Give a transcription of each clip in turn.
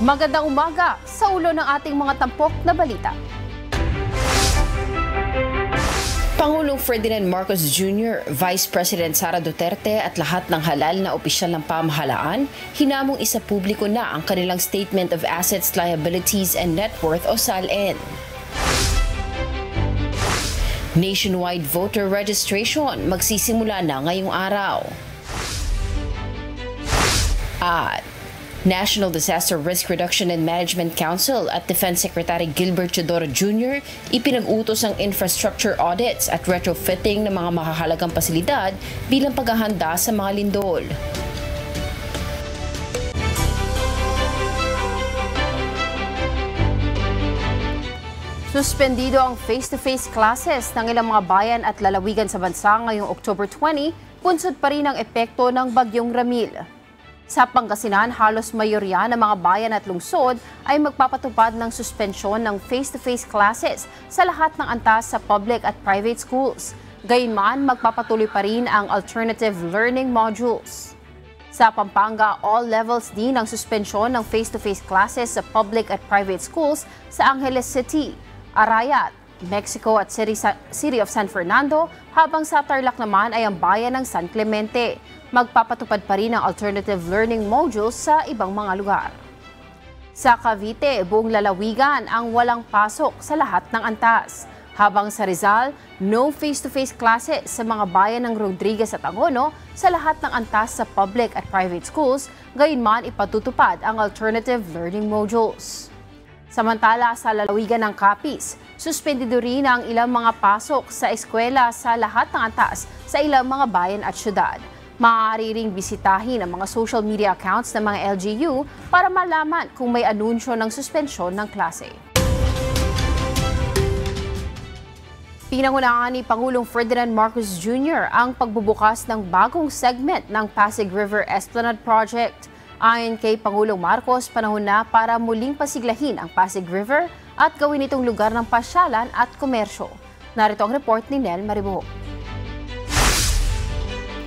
Magandang umaga sa ulo ng ating mga tampok na balita. Pangulong Ferdinand Marcos Jr., Vice President Sara Duterte at lahat ng halal na opisyal ng pamahalaan, hinamong isa publiko na ang kanilang Statement of Assets, Liabilities and Net Worth o SALN. Nationwide voter registration magsisimula na ngayong araw. At National Disaster Risk Reduction and Management Council at Defense Secretary Gilbert Chodoro Jr. ipinag-utos ang infrastructure audits at retrofitting ng mga makahalagang pasilidad bilang paghahanda sa mga lindol. Suspendido ang face-to-face classes ng ilang mga bayan at lalawigan sa bansa ngayong October 20, bunsod pa rin ang epekto ng Bagyong Ramil. Sa Pangasinan, halos mayorya ng mga bayan at lungsod ay magpapatupad ng suspensyon ng face-to-face classes sa lahat ng antas sa public at private schools. Gayunman, magpapatuloy pa rin ang alternative learning modules. Sa Pampanga, all levels din ang suspensyon ng face-to-face classes sa public at private schools sa Angeles City, Arayat, Mexico at City of San Fernando, habang sa Tarlac naman ay ang bayan ng San Clemente. Magpapatupad pa rin ang alternative learning modules sa ibang mga lugar. Sa Cavite, buong lalawigan ang walang pasok sa lahat ng antas. Habang sa Rizal, no face-to-face classes sa mga bayan ng Rodriguez at Angono sa lahat ng antas sa public at private schools, gayunman ipatutupad ang alternative learning modules. Samantala sa lalawigan ng Capiz, suspendido rin ang ilang mga pasok sa eskwela sa lahat ng antas sa ilang mga bayan at syudad. Maaari ring bisitahin ang mga social media accounts ng mga LGU para malaman kung may anunsyo ng suspensyon ng klase. Pinangunahan ni Pangulong Ferdinand Marcos Jr. ang pagbubukas ng bagong segment ng Pasig River Esplanade Project. Ayon kay Pangulong Marcos, panahon na para muling pasiglahin ang Pasig River at gawin itong lugar ng pasyalan at komersyo. Narito ang report ni Nel Maribuhok.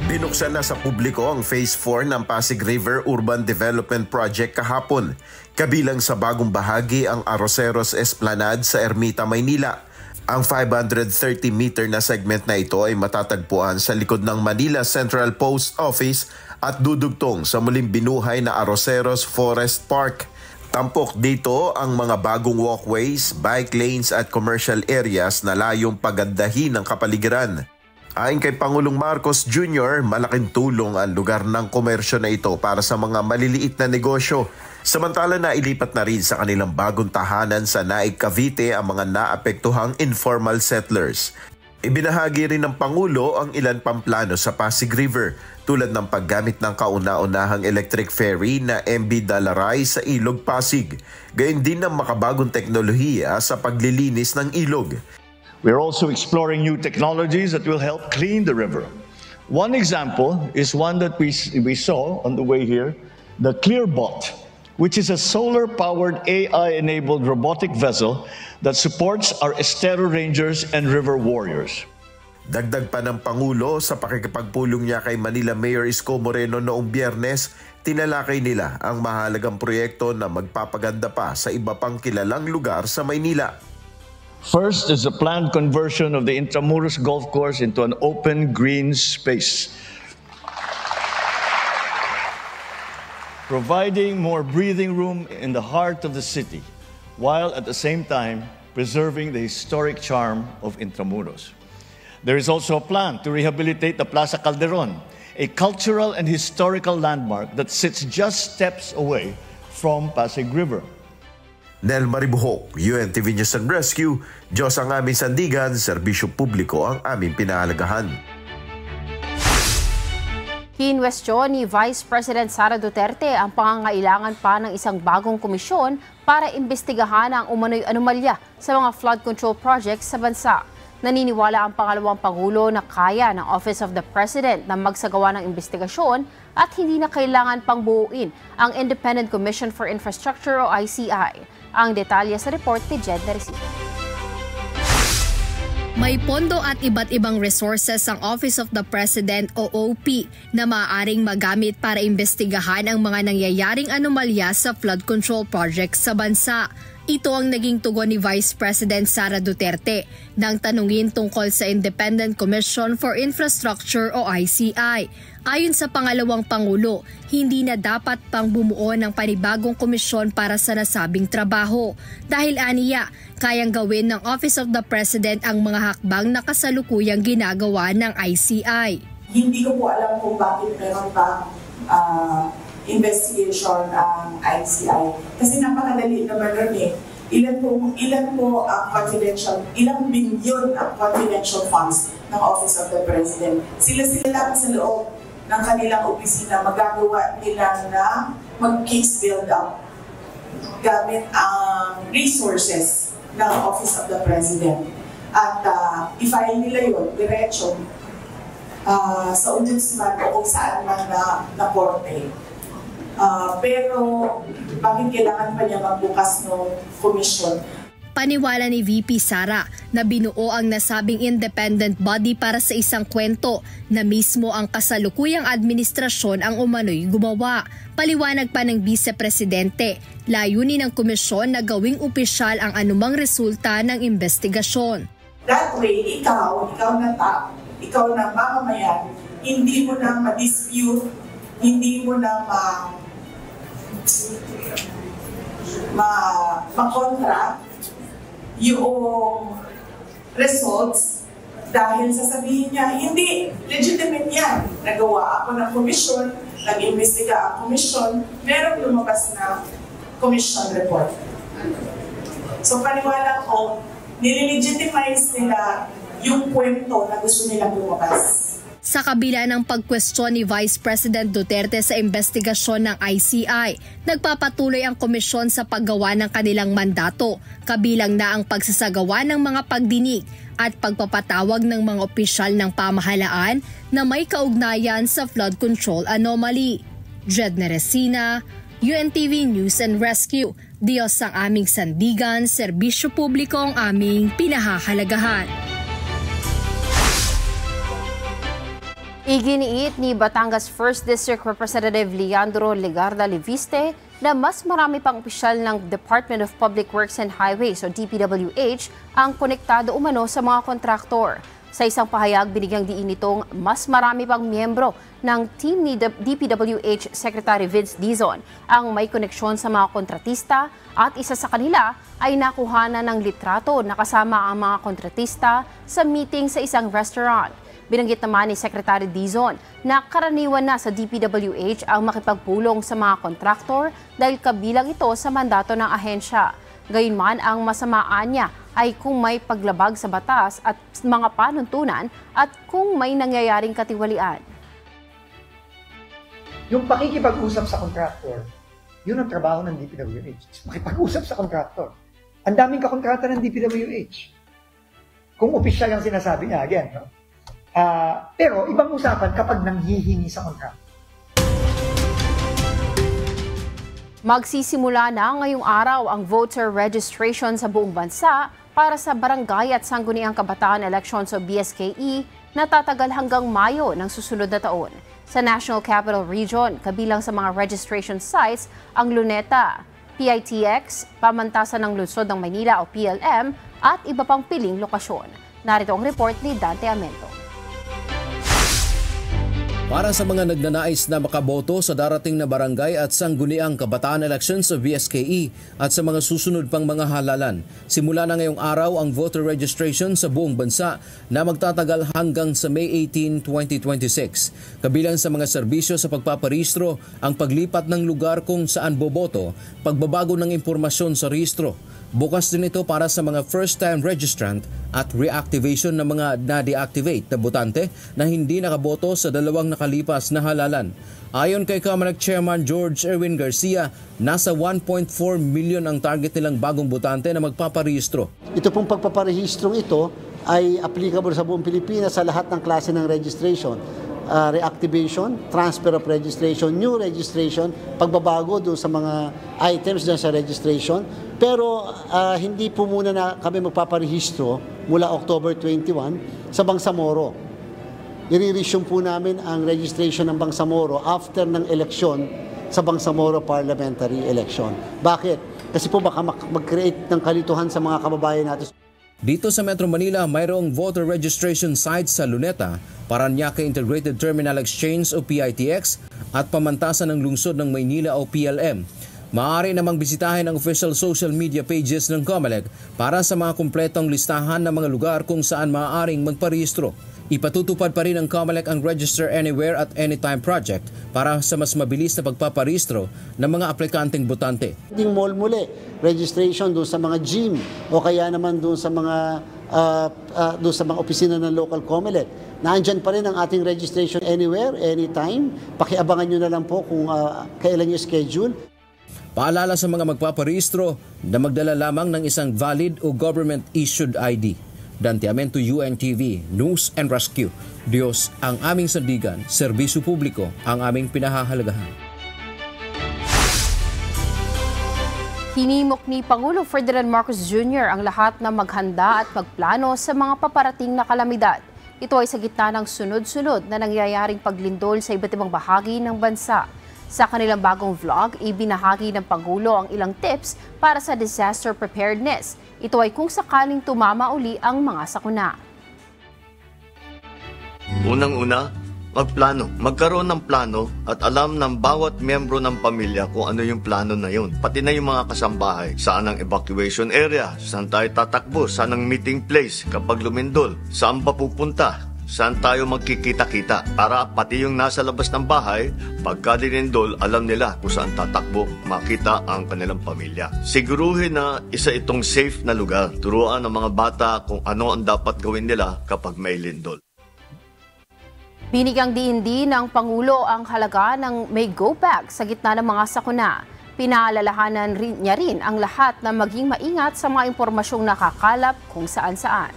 Binuksan na sa publiko ang Phase 4 ng Pasig River Urban Development Project kahapon. Kabilang sa bagong bahagi ang Arroceros Esplanade sa Ermita, Maynila. Ang 530-meter na segment na ito ay matatagpuan sa likod ng Manila Central Post Office at dudugtong sa muling binuhay na Arroceros Forest Park. Tampok dito ang mga bagong walkways, bike lanes at commercial areas na layong pagandahin ng kapaligiran. Ayon kay Pangulong Marcos Jr., malaking tulong ang lugar ng komersyo na ito para sa mga maliliit na negosyo. Samantala na ilipat na rin sa kanilang bagong tahanan sa Naik, Cavite ang mga naapektuhang informal settlers. Ibinahagi rin ng Pangulo ang ilan pang plano sa Pasig River tulad ng paggamit ng kauna-unahang electric ferry na MB Dalaray sa Ilog Pasig. Gayon din ng makabagong teknolohiya sa paglilinis ng ilog. We're also exploring new technologies that will help clean the river. One example is one that we saw on the way here, the ClearBot, which is a solar-powered AI-enabled robotic vessel that supports our estero rangers and river warriors. Dagdag pa ng Pangulo sa pakikipagpulong niya kay Manila Mayor Isko Moreno noong Biyernes, tinalakay nila ang mahalagang proyekto na magpapaganda pa sa iba pang kilalang lugar sa Maynila. First is the planned conversion of the Intramuros Golf Course into an open green space, providing more breathing room in the heart of the city, while at the same time preserving the historic charm of Intramuros. There is also a plan to rehabilitate the Plaza Calderon, a cultural and historical landmark that sits just steps away from Pasig River. Nel Maribuhok, UNTV News and Rescue, Diyos ang aming sandigan, serbisyo publiko ang aming pinahalagahan. Kinwestiyon ni Vice President Sara Duterte ang pangangailangan pa ng isang bagong komisyon para imbestigahan ang umano'y anomalya sa mga flood control projects sa bansa. Naniniwala ang pangalawang Pangulo na kaya ng Office of the President na magsagawa ng investigasyon at hindi na kailangan pang buuin ang Independent Commission for Infrastructure o ICI. Ang detalye sa report ni Jed Naricita. May pondo at iba't ibang resources ang Office of the President o OP na maaaring magamit para imbestigahan ang mga nangyayaring anomalya sa flood control projects sa bansa. Ito ang naging tugon ni Vice President Sara Duterte nang tanungin tungkol sa Independent Commission for Infrastructure o ICI. Ayon sa pangalawang Pangulo, hindi na dapat pang bumuo ng panibagong komisyon para sa nasabing trabaho. Dahil aniya, kayang gawin ng Office of the President ang mga hakbang na kasalukuyang ginagawa ng ICI. Hindi ko po alam kung bakit meron pa investigation ang ICI. Kasi napakadali naman nun eh. Ilan po ang confidential, ilang bilyon ang confidential funds ng Office of the President. Sila lang sa loob ng kanilang opisina magagawa nila na mag-case build up gamit ang resources ng Office of the President. At i-file nila yun diretso sa ombudsman o kung saan man na korte. Pero bakit kailangan pa niya magbukas ng komisyon? Paniwala ni VP Sara na binuo ang nasabing independent body para sa isang kwento na mismo ang kasalukuyang administrasyon ang umano'y gumawa. Paliwanag pa ng Vice Presidente, layunin ng komisyon na gawing opisyal ang anumang resulta ng investigasyon. That way, ikaw na mamamayan, hindi mo na ma-dispute, hindi mo na ma-kontra yung results dahil sasabihin niya, hindi, legitimate yan. Nagawa ako ng komisyon, nag-imbestiga ang komisyon, merong lumabas na commission report. So paniwala ko, nililegitimize nila yung kwento na gusto nilang lumabas. Sa kabila ng pagkwestiyon ni Vice President Duterte sa investigasyon ng ICI, nagpapatuloy ang komisyon sa paggawa ng kanilang mandato, kabilang na ang pagsasagawa ng mga pagdinig at pagpapatawag ng mga opisyal ng pamahalaan na may kaugnayan sa flood control anomaly. Jed Neresina, UNTV News and Rescue. Diyos ang aming sandigan, serbisyo publiko ang aming pinahahalagahan. Iginiit ni Batangas 1st District Representative Leandro Legarda Leviste na mas marami pang opisyal ng Department of Public Works and Highways o DPWH ang konektado umano sa mga kontraktor. Sa isang pahayag, binigyang diin nitong mas marami pang miyembro ng team ni DPWH Secretary Vince Dizon ang may koneksyon sa mga kontratista at isa sa kanila ay nakuhanan ng litrato na kasama ang mga kontratista sa meeting sa isang restaurant. Binanggit naman ni Secretary Dizon na karaniwan na sa DPWH ang makipagpulong sa mga kontraktor dahil kabilang ito sa mandato ng ahensya. Gayunman, ang masamaan niya ay kung may paglabag sa batas at mga panuntunan at kung may nangyayaring katiwalian. Yung pakikipag-usap sa kontraktor, yun ang trabaho ng DPWH. Makipag-usap sa kontraktor. Ang daming kakontrata ng DPWH. Kung opisyal ang sinasabi niya, again, no? Pero ibang usapan kapag nanghihingi sa kontraktor. Magsisimula na ngayong araw ang voter registration sa buong bansa para sa Barangay at Sangguniang Kabataan Elections o BSKE na tatagal hanggang Mayo ng susunod na taon. Sa National Capital Region, kabilang sa mga registration sites ang Luneta, PITX, Pamantasan ng Lungsod ng Maynila o PLM at iba pang piling lokasyon. Narito ang report ni Dante Amento. Para sa mga nagnanais na makaboto sa darating na Barangay at Sangguniang Kabataan Elections o BSKE at sa mga susunod pang mga halalan, simula na ngayong araw ang voter registration sa buong bansa na magtatagal hanggang sa May 18, 2026. Kabilang sa mga serbisyo sa pagpaparehistro ang paglipat ng lugar kung saan boboto, pagbabago ng impormasyon sa rehistro. Bukas din ito para sa mga first-time registrant at reactivation ng mga na-deactivate na botante na hindi nakaboto sa dalawang nakalipas na halalan. Ayon kay COMELEC Chairman George Erwin Garcia, nasa 1.4 million ang target nilang bagong botante na magpaparehistro. Ito pong pagpaparehistrong ito ay applicable sa buong Pilipinas sa lahat ng klase ng registration. Reactivation, transfer of registration, new registration, pagbabago doon sa mga items doon sa registration. Pero hindi po muna na kami magpaparehistro mula October 21 sa Bangsamoro. I-resume po namin ang registration ng Bangsamoro after ng eleksyon sa Bangsamoro parliamentary election. Bakit? Kasi po baka mag-create ng kalituhan sa mga kababayan natin. Dito sa Metro Manila, mayroong voter registration site sa Luneta, Parañaque Integrated Terminal Exchange o PITX at pamantasan ng lungsod ng Maynila o PLM. Maaari namang bisitahin ang official social media pages ng COMELEC para sa mga kumpletong listahan ng mga lugar kung saan maaaring magparehistro. Ipatutupad pa rin ng COMELEC ang Register Anywhere at Anytime project para sa mas mabilis na pagpaparehistro ng mga aplikanteng botante. Ding mall muli, registration doon sa mga gym o kaya naman doon sa mga opisina ng local COMELEC. Naandyan pa rin ang ating registration anywhere, anytime. Pakiabangan nyo na lang po kung kailan nyo schedule. Paalala sa mga magpaparehistro na magdala lamang ng isang valid o government-issued ID. Dante Amento, UNTV, News and Rescue. Diyos ang aming sandigan, serbisyo publiko ang aming pinahahalagahan. Hinimok ni Pangulo Ferdinand Marcos Jr. ang lahat na maghanda at magplano sa mga paparating na kalamidad. Ito ay sa gitna ng sunod-sunod na nangyayaring paglindol sa iba't ibang bahagi ng bansa. Sa kanilang bagong vlog, ibinahagi ng Pangulo ang ilang tips para sa disaster preparedness. Ito ay kung sakaling tumama uli ang mga sakuna. Unang-una, magplano. Magkaroon ng plano at alam ng bawat miyembro ng pamilya kung ano yung plano na yun. Pati na yung mga kasambahay. Saan ang evacuation area? Saan tayo tatakbo? Saan ang meeting place kapag lumindol? Saan pa pupunta? Saan tayo magkikita-kita? Para pati yung nasa labas ng bahay, pagka dinindol, alam nila kung saan tatakbo, makita ang kanilang pamilya. Siguruhin na isa itong safe na lugar. Turuan ng mga bata kung ano ang dapat gawin nila kapag may lindol. Binigyang diin din ng Pangulo ang halaga ng may go bag sa gitna ng mga sakuna. Pinaalalahanan niya rin ang lahat na maging maingat sa mga impormasyong nakakalap kung saan-saan.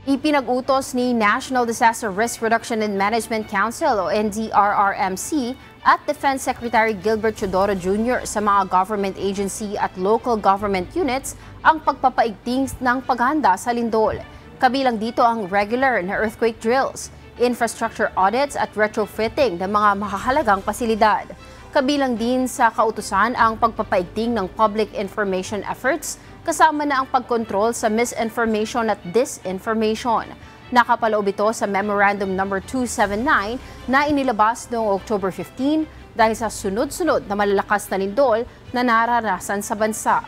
Ipinag-utos ni National Disaster Risk Reduction and Management Council o NDRRMC at Defense Secretary Gilbert Chodoro Jr. sa mga government agency at local government units ang pagpapaigting ng paghahanda sa lindol. Kabilang dito ang regular na earthquake drills, infrastructure audits at retrofitting ng mga mahahalagang pasilidad. Kabilang din sa kautusan ang pagpapaigting ng public information efforts, kasama na ang pagkontrol sa misinformation at disinformation. Nakapaloob ito sa Memorandum No. 279 na inilabas noong October 15 dahil sa sunod-sunod na malalakas na lindol na naranasan sa bansa.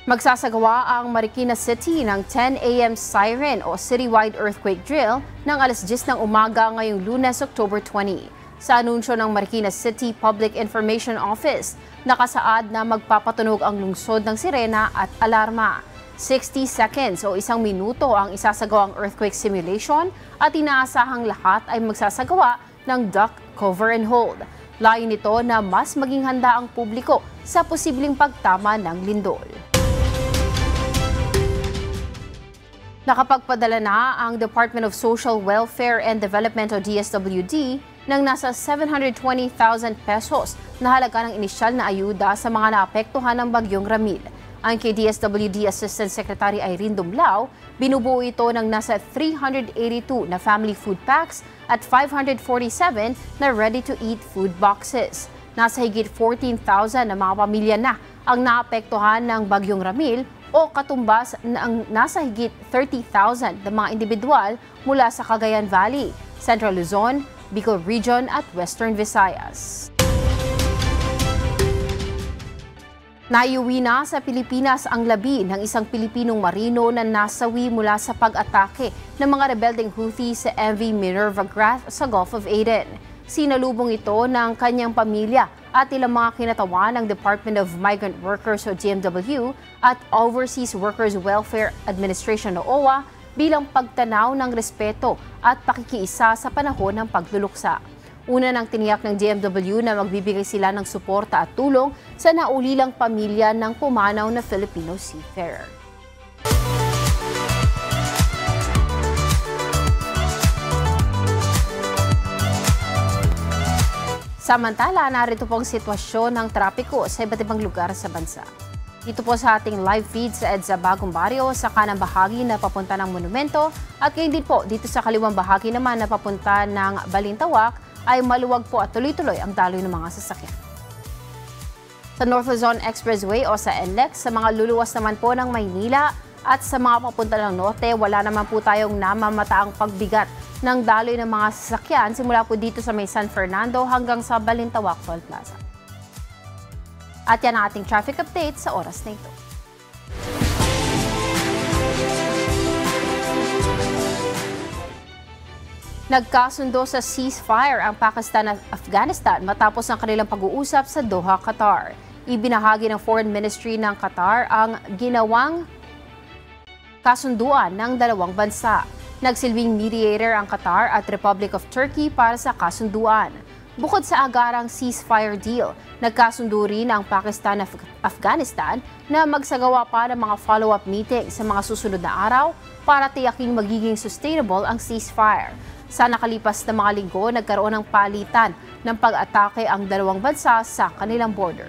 Magsasagawa ang Marikina City ng 10 a.m. siren o citywide earthquake drill ng alas 10 ng umaga ngayong Lunes, October 20. Sa anunsyo ng Marikina City Public Information Office, nakasaad na magpapatunog ang lungsod ng sirena at alarma. 60 seconds o 1 minuto ang isasagawang earthquake simulation at inaasahang lahat ay magsasagawa ng duck, cover and hold. Layo nito na mas maging handa ang publiko sa posibleng pagtama ng lindol. Nakapagpadala na ang Department of Social Welfare and Development o DSWD ng nasa 720,000 pesos na halaga ng inisyal na ayuda sa mga naapektuhan ng bagyong Ramil. Ang kay DSWD Assistant Secretary Irene Dumlao, binubuo ito ng nasa 382 na family food packs at 547 na ready-to-eat food boxes. Nasa higit 14,000 na mga pamilya na ang naapektuhan ng bagyong Ramil o katumbas ng nasa higit 30,000 na mga individual mula sa Cagayan Valley, Central Luzon, Bicol Region at Western Visayas. Naiuwi na sa Pilipinas ang labi ng isang Pilipinong marino na nasawi mula sa pag-atake ng mga rebeldeng Houthi sa MV Minerva Grath sa Gulf of Aden. Sinalubong ito ng kanyang pamilya at ilang mga kinatawan ng Department of Migrant Workers o DMW at Overseas Workers Welfare Administration o OWA bilang pagtanaw ng respeto at pakikiisa sa panahon ng pagluluksa. Una nang tiniyak ng DMW na magbibigay sila ng suporta at tulong sa naulilang pamilya ng pumanaw na Filipino seafarer. Samantala, narito po ang sitwasyon ng trapiko sa iba't ibang lugar sa bansa. Dito po sa ating live feed sa EDSA Bagong Baryo sa kanang bahagi na papunta ng monumento at ngayon din po dito sa kaliwang bahagi naman na papunta ng Balintawak ay maluwag po at tuloy-tuloy ang daloy ng mga sasakyan. Sa North Luzon Expressway o sa NLEX, sa mga luluwas naman po ng Maynila at sa mga papunta ng Norte, wala naman po tayong namamataang pagbigat ng daloy ng mga sasakyan simula po dito sa may San Fernando hanggang sa Balintawak Toll Plaza. At yan ang ating traffic update sa oras na ito. Nagkasundo sa ceasefire ang Pakistan at Afghanistan matapos ang kanilang pag-uusap sa Doha, Qatar. Ibinahagi ng Foreign Ministry ng Qatar ang ginawang kasunduan ng dalawang bansa. Nagsilbing mediator ang Qatar at Republic of Turkey para sa kasunduan. Bukod sa agarang ceasefire deal, nagkasundo rin ang Pakistan at Afghanistan na magsagawa pa ng mga follow-up meeting sa mga susunod na araw para tiyaking magiging sustainable ang ceasefire. Sa nakalipas na mga linggo, nagkaroon ng palitan ng pag-atake ang dalawang bansa sa kanilang border.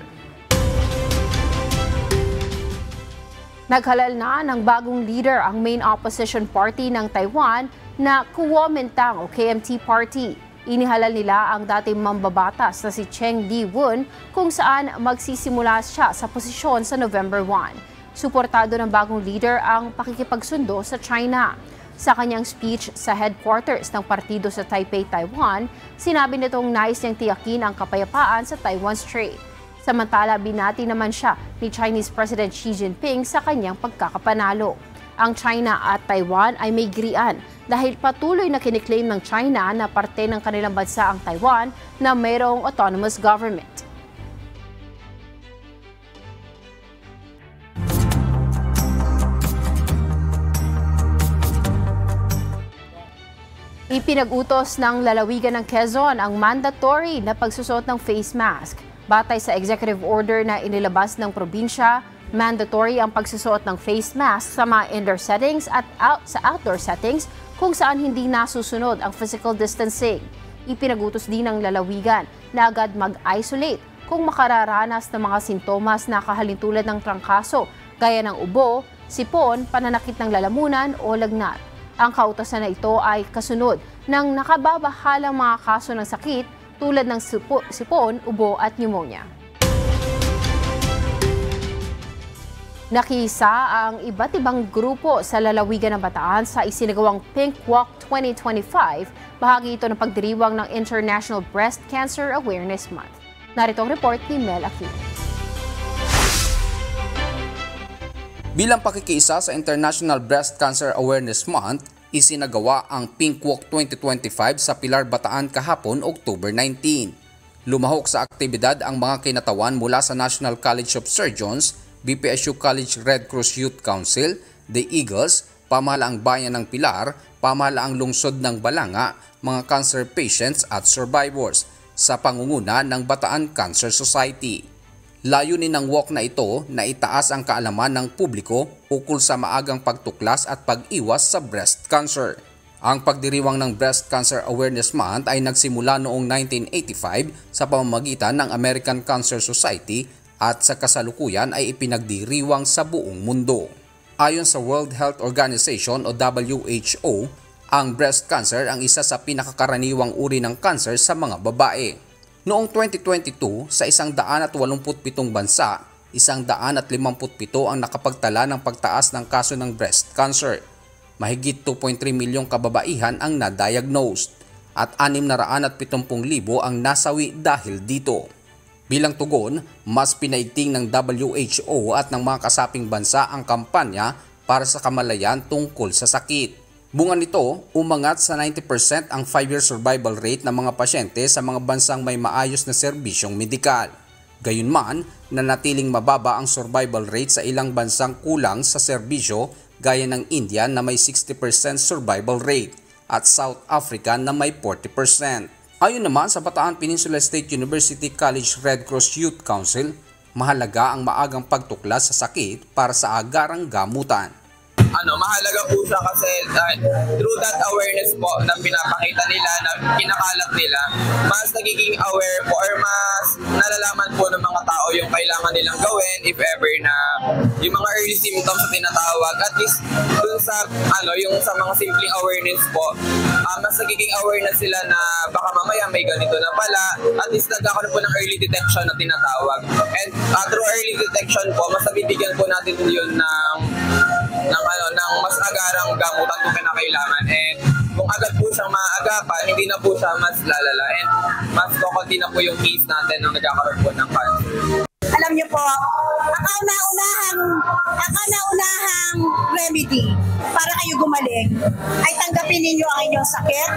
Naghalal na ng bagong leader ang main opposition party ng Taiwan na Kuomintang o KMT Party. Inihalal nila ang dating mambabatas na si Cheng Di-won kung saan magsisimula siya sa posisyon sa November 1. Suportado ng bagong leader ang pakikipagsundo sa China. Sa kanyang speech sa headquarters ng partido sa Taipei, Taiwan, sinabi nitong nais niyang tiyakin ang kapayapaan sa Taiwan Strait. Samantala, binati naman siya ni Chinese President Xi Jinping sa kanyang pagkakapanalo. Ang China at Taiwan ay may girian dahil patuloy na kiniklaim ng China na parte ng kanilang bansa ang Taiwan na mayroong autonomous government. Ipinag-utos ng lalawigan ng Quezon ang mandatory na pagsusot ng face mask. Batay sa executive order na inilabas ng probinsya, mandatory ang pagsusuot ng face mask sa mga indoor settings at sa outdoor settings kung saan hindi nasusunod ang physical distancing. Ipinagutos din ng lalawigan na agad mag-isolate kung makararanas ng mga sintomas na kahalintulad ng trangkaso gaya ng ubo, sipon, pananakit ng lalamunan o lagnat. Ang kautosan na ito ay kasunod ng nakababahalang mga kaso ng sakit tulad ng sipon, ubo at pneumonia. Nakisa ang iba't ibang grupo sa lalawigan ng Bataan sa isinagawang Pink Walk 2025. Bahagi ito ng pagdiriwang ng International Breast Cancer Awareness Month. Narito ang report ni Mel Aquino. Bilang pakikiisa sa International Breast Cancer Awareness Month, isinagawa ang Pink Walk 2025 sa Pilar, Bataan kahapon, October 19. Lumahok sa aktibidad ang mga kinatawan mula sa National College of Surgeons, BPSU College Red Cross Youth Council, The Eagles, Pamahalaang Bayan ng Pilar, Pamahalaang Lungsod ng Balanga, mga cancer patients at survivors sa pangunguna ng Bataan Cancer Society. Layunin ng walk na ito na itaas ang kaalaman ng publiko ukol sa maagang pagtuklas at pag-iwas sa breast cancer. Ang pagdiriwang ng Breast Cancer Awareness Month ay nagsimula noong 1985 sa pamamagitan ng American Cancer Society at sa kasalukuyan ay ipinagdiriwang sa buong mundo. Ayon sa World Health Organization o WHO, ang breast cancer ang isa sa pinakakaraniwang uri ng cancer sa mga babae. Noong 2022, sa 187 bansa, 157 ang nakapagtala ng pagtaas ng kaso ng breast cancer. Mahigit 2.3 milyong kababaihan ang na-diagnosed at 670,000 ang nasawi dahil dito. Bilang tugon, mas pinaigting ng WHO at ng mga kasaping bansa ang kampanya para sa kamalayan tungkol sa sakit. Bunga nito, umangat sa 90% ang 5-year survival rate ng mga pasyente sa mga bansang may maayos na serbisyong medikal. Gayunman, nanatiling mababa ang survival rate sa ilang bansang kulang sa serbisyo gaya ng India na may 60% survival rate at South Africa na may 40%. Ayon naman sa Bataan Peninsula State University College Red Cross Youth Council, mahalaga ang maagang pagtuklas sa sakit para sa agarang gamutan. mahalaga po siya kasi through that awareness po na pinapakita nila, na kinakalat nila, mas nagiging aware po or mas nalalaman po ng mga tao yung kailangan nilang gawin if ever na yung mga early symptoms na tinatawag. At least dun sa yung sa mga simpleng awareness po, mas nagiging aware na sila na baka mamaya may ganito na pala. At least nagkakaroon po ng early detection na tinatawag. And through early detection po, mas nabibigyan po natin yun ng mas agarang gamutan kung kinakailangan. And kung agad po siyang maagapan, hindi na po siya mas lalala. And mas kukunti na po yung case natin ng nagkakaroon po ng cancer. Alam niyo po, ang kauna-unahang remedy para kayo gumaling ay tanggapin ninyo ang inyong sakit,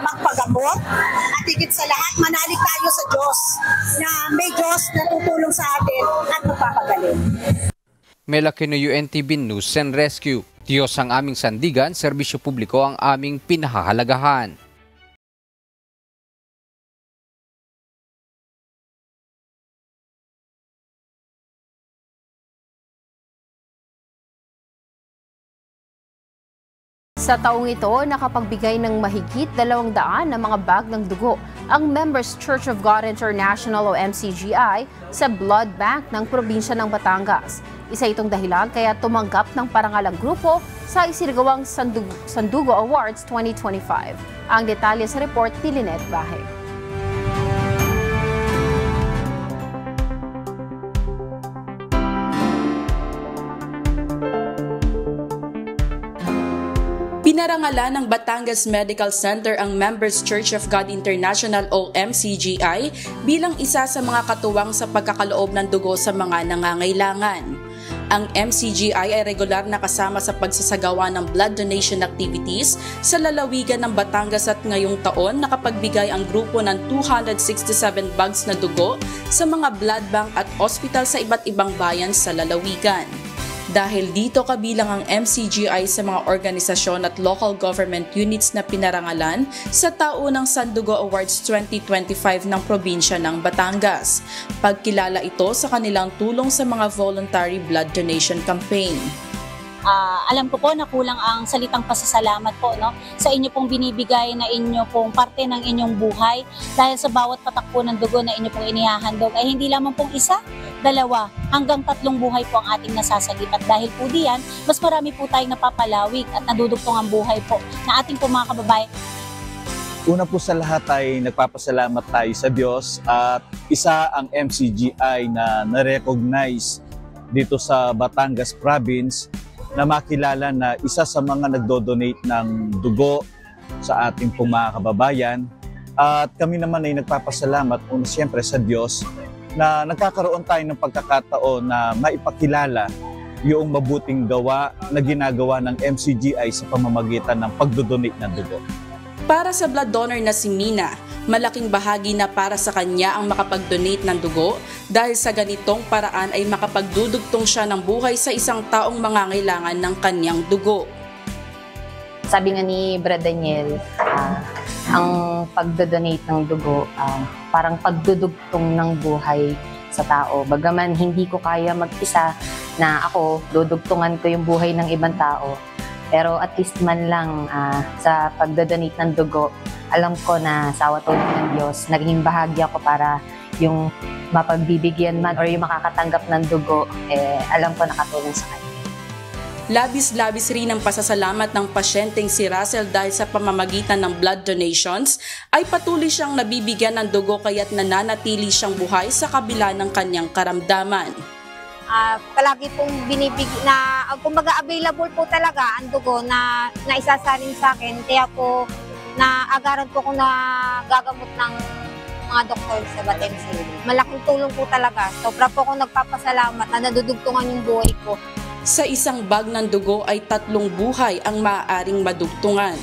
magpagamot, at higit sa lahat, manalig tayo sa Diyos na may Diyos na tutulong sa atin at magpapagaling. Melakino UNTV News and Rescue. Diyos ang aming sandigan, serbisyo publiko ang aming pinahahalagahan. Sa taong ito, nakapagbigay ng mahigit 200 na mga bag ng dugo ang Members Church of God International o MCGI sa blood bank ng probinsya ng Batangas. Isa itong dahilan kaya tumanggap ng parangalang grupo sa isinagawang Sandugo Awards 2025. Ang detalye sa report ni Lynette Bahe. Pinarangalan ng Batangas Medical Center ang Members Church of God International o MCGI bilang isa sa mga katuwang sa pagkakaloob ng dugo sa mga nangangailangan. Ang MCGI ay regular na kasama sa pagsasagawa ng blood donation activities sa lalawigan ng Batangas at ngayong taon nakapagbigay ang grupo ng 267 bags na dugo sa mga blood bank at ospital sa iba't ibang bayan sa lalawigan. Dahil dito kabilang ang MCGI sa mga organisasyon at local government units na pinarangalan sa taunang Sandugo Awards 2025 ng probinsya ng Batangas. Pagkilala ito sa kanilang tulong sa mga voluntary blood donation campaign. Alam ko po na kulang ang salitang pasasalamat po sa inyo pong binibigay na inyo pong parte ng inyong buhay dahil sa bawat patak po ng dugo na inyo pong inihahandog ay hindi lamang pong isa, 2 hanggang 3 buhay po ang ating nasasagip at dahil po diyan, mas marami po tayong napapalawig at nadudugtong ang buhay po na ating po mga kababayan. Una po sa lahat ay nagpapasalamat tayo sa Diyos at isa ang MCGI na na-recognize dito sa Batangas Province na makilala na isa sa mga nagdo-donate ng dugo sa ating pong mga kababayan. At kami naman ay nagpapasalamat una siyempre sa Diyos na nagkakaroon tayo ng pagkakataon na maipakilala yung mabuting gawa na ginagawa ng MCGI sa pamamagitan ng pagdo-donate ng dugo. Para sa blood donor na si Mina, malaking bahagi na para sa kanya ang makapag-donate ng dugo dahil sa ganitong paraan ay makapagdudugtong siya ng buhay sa isang taong mangangailangan ng kanyang dugo. Sabi nga ni Brad Daniel, ang pagdo-donate ng dugo parang pagdudugtong ng buhay sa tao. Bagaman hindi ko kaya mag-isa na ako, dudugtungan ko yung buhay ng ibang tao. Pero at least man lang sa pagdo-donate ng dugo, alam ko na sa awa tulong ng Diyos, naging bahagi ako para yung mapagbibigyan man or yung makakatanggap ng dugo, alam ko nakatulong sa kanya. Labis-labis rin ang pasasalamat ng pasyenteng si Russell dahil sa pamamagitan ng blood donations ay patuloy siyang nabibigyan ng dugo kaya't nananatili siyang buhay sa kabila ng kanyang karamdaman. Palagi pong na kumbaga available po talaga ang dugo na naisasalin sa akin. Kaya po naagaran po kung nagagamot ng mga doktor sa Batangas. Malaking tulong po talaga. Sobra po akong nagpapasalamat na nadudugtungan yung buhay ko. Sa isang bag ng dugo ay 3 buhay ang maaaring madugtungan.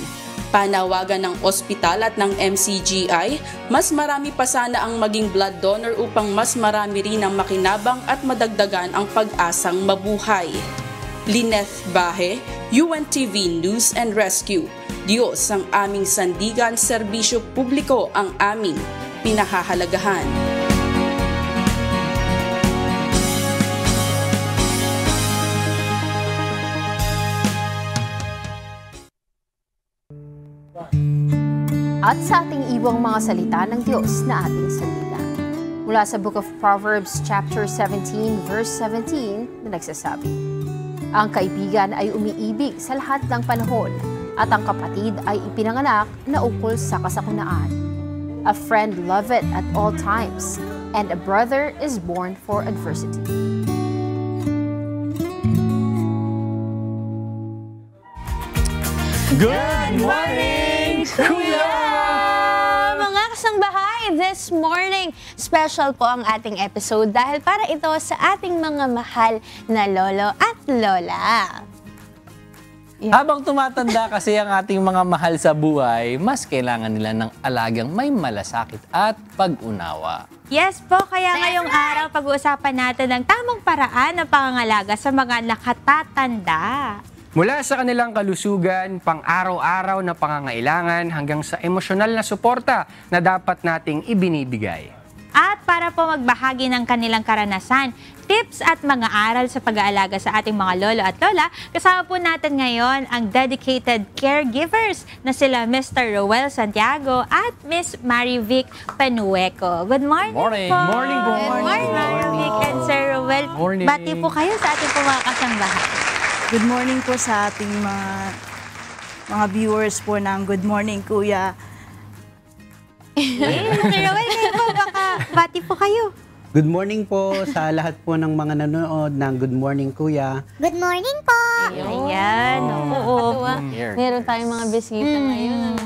Panawagan ng ospital at ng MCGI, mas marami pa sana ang maging blood donor upang mas marami rin ang makinabang at madagdagan ang pag-asang mabuhay. Lynette Bahe, UNTV News and Rescue. Diyos ang aming sandigan, serbisyo publiko ang aming pinahahalagahan. at sa ating iwang mga salita ng Diyos na ating salita. Mula sa Book of Proverbs chapter 17 verse 17 na nagsasabi, ang kaibigan ay umiibig sa lahat ng panahon at ang kapatid ay ipinanganak na ukol sa kasakunaan. A friend loveth at all times, and a brother is born for adversity. Good morning, Kuya! Mga kasangbahay, this morning, special po ang ating episode dahil para ito sa ating mga mahal na lolo at lola. Habang tumatanda kasi ang ating mga mahal sa buhay, mas kailangan nila ng alagang may malasakit at pag-unawa. Yes po, kaya ngayong araw pag-uusapan natin ng tamang paraan ng pangangalaga sa mga nakatatanda. Mula sa kanilang kalusugan, pang-araw-araw na pangangailangan hanggang sa emosyonal na suporta na dapat nating ibinibigay. At para po magbahagi ng kanilang karanasan, tips at mga aral sa pag-aalaga sa ating mga lolo at lola, kasama po natin ngayon ang dedicated caregivers na sila Mr. Roel Santiago at Miss Marivic Panueco. Good morning, Morning. po! Morning po! Good morning, Marivic and Sir Roel. Morning. Bati po kayo sa ating po mga kasambahay. Good morning po sa ating mga viewers po ng Good Morning, Kuya. Sir Roel, kayo po, baka bati po kayo. Good morning po sa lahat po ng mga nanonood ng Good Morning, Kuya. Good morning po! Ayan, oo. Meron tayong mga bisita ngayon.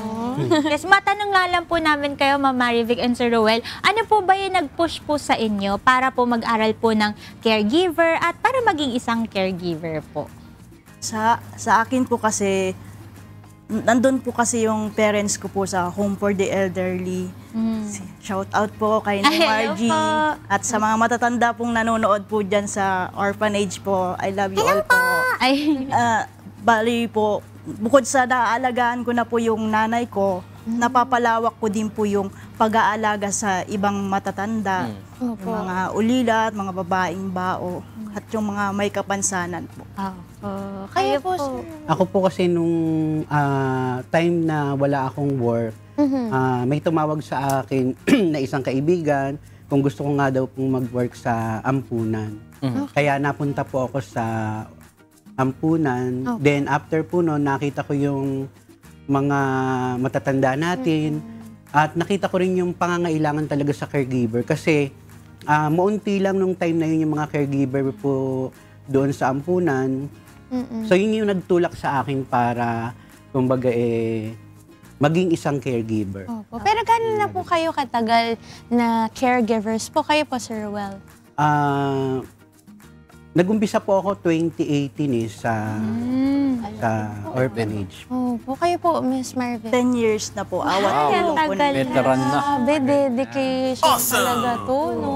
Yes, matanong nga lang po namin kayo, Ma'am Marivic and Sir Roel, ano po ba yung nag-push po sa inyo para po mag-aral po ng caregiver at para maging isang caregiver po? Sa akin po kasi, nandun po kasi yung parents ko po sa Home for the Elderly. Shout out po kay Margie at sa mga matatanda pong nanonood po dyan sa orphanage po. I love you all po. Bali po, bukod sa naaalagaan ko na po yung nanay ko, napapalawak ko din po yung pag-aalaga sa ibang matatanda. Yung mga ulila at mga babaeng bao at yung mga may kapansanan po. Kayo po, Ako po kasi nung time na wala akong work, may tumawag sa akin na isang kaibigan kung gusto ko nga daw pong mag-work sa ampunan. Kaya napunta po ako sa ampunan. Then after po noon, nakita ko yung mga matatanda natin at nakita ko rin yung pangangailangan talaga sa caregiver kasi maunti lang nung time na yun yung mga caregiver po doon sa ampunan. So yun yung nagtulak sa akin para kumbaga maging isang caregiver. Opo. Pero gano'n na po kayo katagal na caregivers po kayo po, Sir Roel? Nag-umpisa po ako 2018 sa orphanage. Opo. Kayo po, Miss Marvin? 10 years na po. Awat tulong po na. Veteran na. Dedication talaga to, no?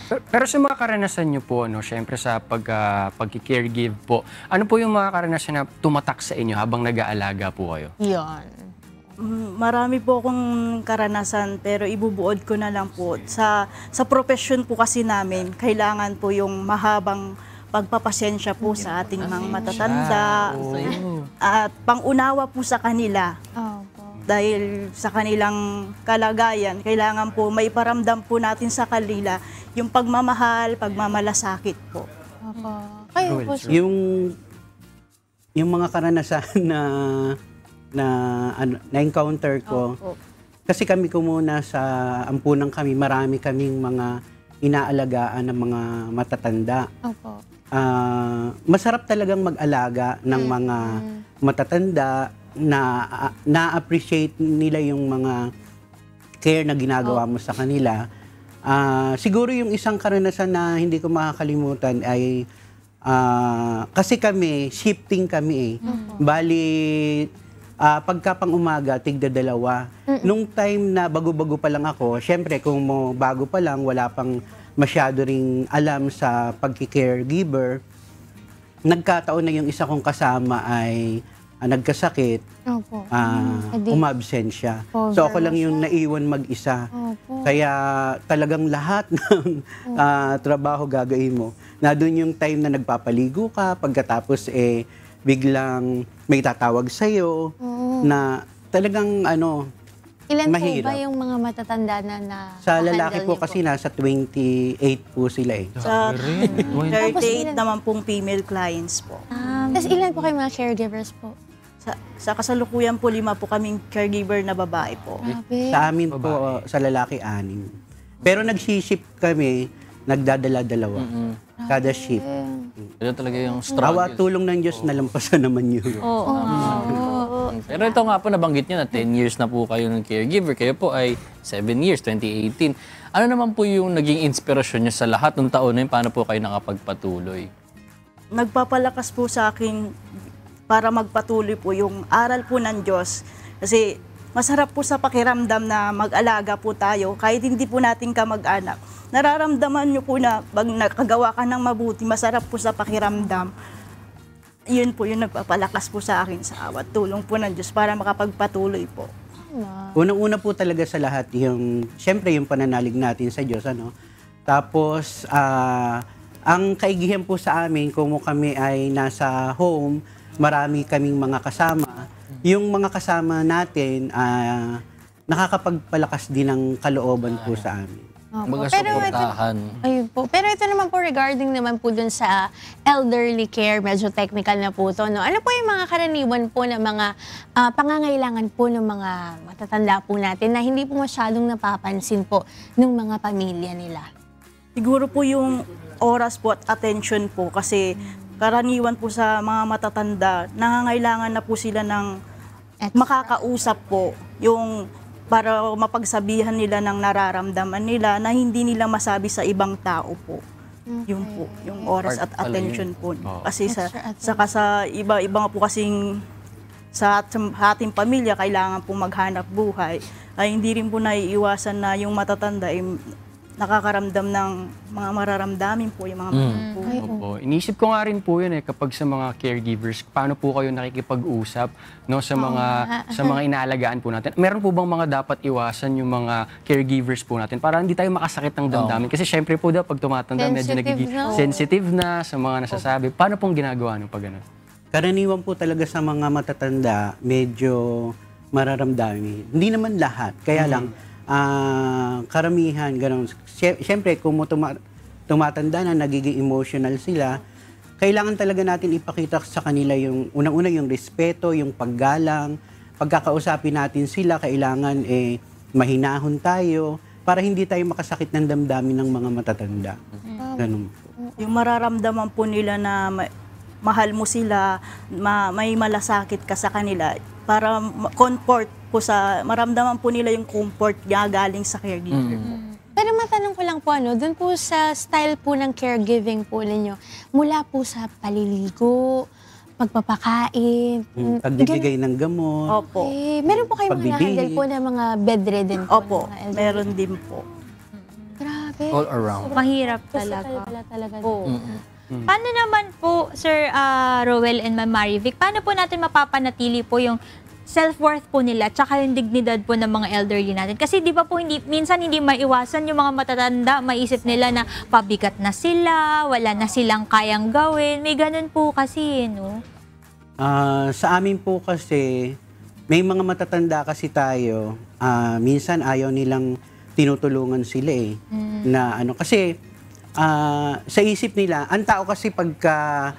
Pero sa mga karanasan nyo po, syempre sa pag-caregive po, ano po yung mga karanasan na tumatak sa inyo habang nag-aalaga po kayo? Yan. Marami po akong karanasan pero ibubuod ko na lang po. Sa profession po kasi namin, kailangan po yung mahabang pagpapasensya po sa ating mga matatanda at pangunawa po sa kanila. Dahil sa kanilang kalagayan, kailangan po may paramdam po natin sa kanila yung pagmamahal, pagmamalasakit po. Kayo po, yung mga karanasan na-encounter ko, kasi kami ko muna sa ampunan kami, marami kaming mga inaalagaan ng mga matatanda. Masarap talagang mag-alaga ng mga matatanda na-appreciate nila yung mga care na ginagawa mo sa kanila. Siguro yung isang karanasan na hindi ko makakalimutan ay kasi kami, shifting kami Bali, pagka pang umaga, tigda-dalawa. Nung time na bago-bago pa lang ako, syempre kung bago pa lang, wala pang masyado ring alam sa pagki-caregiver, nagkataon na yung isa kong kasama ay nagkasakit, umabsent siya. So ako lang yung naiwan mag-isa. Kaya talagang lahat ng trabaho gagawin mo. Na doon yung time na nagpapaligo ka, pagkatapos biglang may tatawag sa'yo na talagang Ilan mahirap. po ba yung mga matatanda na Sa lalaki na-handle po niyo kasi nasa 28 po sila eh. Sa Tapos 38 ilan- naman pong female clients po. Tapos ilan po kayo mga caregivers po? Sa kasalukuyan po, 5 po kaming caregiver na babae po. Grabe. Sa amin po, sa lalaki 6. Pero nag-shift kami, nagdadala-dalawa. Kada shift. Ito talaga yung Awa struggle. tulong ng Diyos, nalampasan naman yun. Pero ito nga po, nabanggit nyo na 10 years na po kayo ng caregiver. Kayo po ay 7 years, 2018. Ano naman po yung naging inspirasyon nyo sa lahat ng taon na yun? Paano po kayo nakapagpatuloy? Nagpapalakas po sa akin para magpatuloy po yung aral po ng Diyos. Kasi masarap po sa pakiramdam na mag-alaga po tayo kahit hindi po natin kamag-anak. Nararamdaman nyo po na pag nakagawa ka ng mabuti, masarap po sa pakiramdam. Yun po yung nagpapalakas po sa akin sa awat tulong po ng Diyos para makapagpatuloy po. Unang-una po talaga sa lahat, syempre yung pananalig natin sa Diyos. Tapos, ang kaigihan po sa amin, kung kami ay nasa home, marami kaming mga kasama. Yung mga kasama natin, nakakapagpalakas din ng kalooban po sa amin. Mga Pero ito, suportahan. ayun po. Pero ito naman po regarding naman po dun sa elderly care, medyo technical na po to, no? Ano po yung mga karaniwan po na mga pangangailangan po ng mga matatanda po natin na hindi po masyadong napapansin po ng mga pamilya nila? Siguro po yung oras po at attention po kasi karaniwan po sa mga matatanda, nangangailangan na po sila ng makakausap po, yung para mapagsabihan nila ng nararamdaman nila na hindi nila masabi sa ibang tao po. Yun po, yung oras at attention po. Kasi sa iba-iba po kasing sa ating pamilya, kailangan po maghanap buhay. Ay hindi rin po naiiwasan na yung matatanda ay nakakaramdam ng mga mararamdamin po yung mga po. Opo. Inisip ko nga rin po yun kapag sa mga caregivers, paano po kayo nakikipag-usap sa mga inaalagaan po natin. Meron po bang mga dapat iwasan yung mga caregivers po natin para hindi tayo makasakit ng damdamin? Kasi syempre po pag tumatanda, medyo nagiging sensitive na sa mga nasasabi. Paano pong ginagawa nung pag gano'n? Karaniwan po talaga sa mga matatanda, medyo mararamdamin. Hindi naman lahat. Kaya lang, karamihan, gano'n. Siyempre, kung tumatanda na, nagiging emotional sila, kailangan talaga natin ipakita sa kanila yung, unang-una yung respeto, yung paggalang, pagkakausapin natin sila, kailangan mahinahon tayo para hindi tayo makasakit ng damdamin ng mga matatanda. Ganun po. Yung mararamdaman po nila na mahal mo sila, may malasakit ka sa kanila, para comfort po maramdaman po nila yung comfort niya galing sa caregiver po. Pero matanong ko lang po, dun po sa style po ng caregiving po ninyo, mula po sa paliligo, pagpapakain, pagbibigay ng gamot. Opo. Meron po kayo mga na-handle po na mga bedridden po? Opo, meron din po. Grabe. All around. Mahirap talaga. Talaga. Paano naman po, Sir Rowel and Ma'am Marivic, paano po natin mapapanatili po yung self-worth po nila tsaka yung dignidad po ng mga elderly natin? Kasi di ba po minsan hindi maiwasan yung mga matatanda, maisip nila na pabigat na sila, wala na silang kayang gawin. May ganun po kasi, no? Sa amin po kasi, may mga matatanda kasi tayo, minsan ayaw nilang tinutulungan sila na kasi sa isip nila, ang tao kasi pagka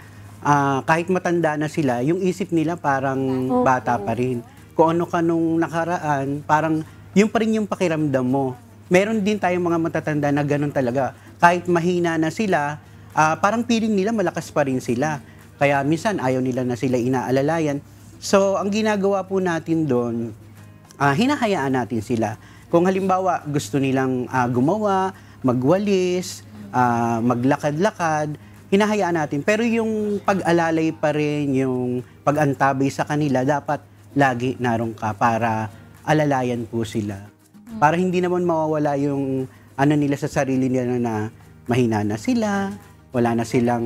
kahit matanda na sila, yung isip nila parang bata pa rin. Kung ano ka nung nakaraan, parang yung pa rin yung pakiramdam mo. Meron din tayong mga matatanda na ganun talaga. Kahit mahina na sila, parang feeling nila malakas pa rin sila. Kaya minsan ayaw nila na sila inaalalayan. So, ang ginagawa po natin doon, hinahayaan natin sila. Kung halimbawa gusto nilang gumawa, magwalis, maglakad-lakad, hinahayaan natin. Pero yung pag-alalay pa rin, yung pag-antabay sa kanila, dapat lagi naroon ka para alalayan po sila. Para hindi naman mawawala yung nila sa sarili nila na mahina na sila, wala na silang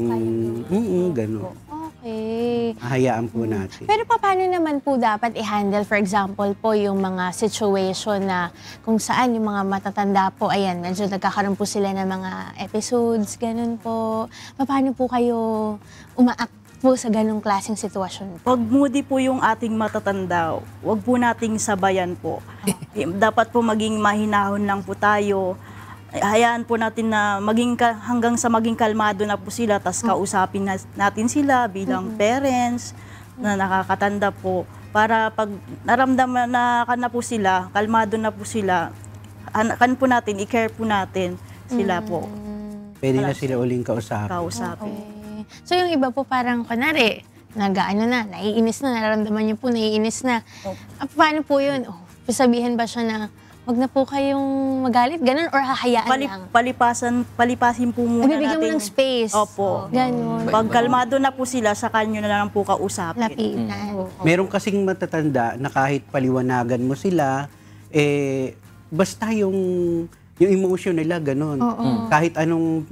gano'n. Okay. Hayaan po natin. Pero paano naman po dapat i-handle, for example po, yung mga situation na kung saan yung mga matatanda po, ayan, medyo nagkakaroon po sila ng mga episodes, ganun po. Paano po kayo po sa ganong klaseng sitwasyon? Pag moody po yung ating matatanda, wag po nating sabayan po. Dapat po maging mahinahon lang po tayo. Hayaan po natin na hanggang sa maging kalmado na po sila, tas kausapin natin sila bilang parents na nakakatanda po. Para pag naramdaman na po sila, kalmado na po sila, po natin, i-care po natin sila po. Pwede na sila uling kausapin. Okay. So yung iba po parang kunwari, naiinis na, nararamdaman niyo po, naiinis na. Paano po yun? Sabihin ba siya na, wag na po kayong magalit, ganun, or hahayaan lang? Palipasin po muna Bibigyan mo natin. ng space. Opo. Ganun. Pag kalmado na po sila, sa kanyo na lang po kausapin. Lapitan. Meron kasing matatanda na kahit paliwanagan mo sila, basta yung emotion nila, ganun. Kahit anong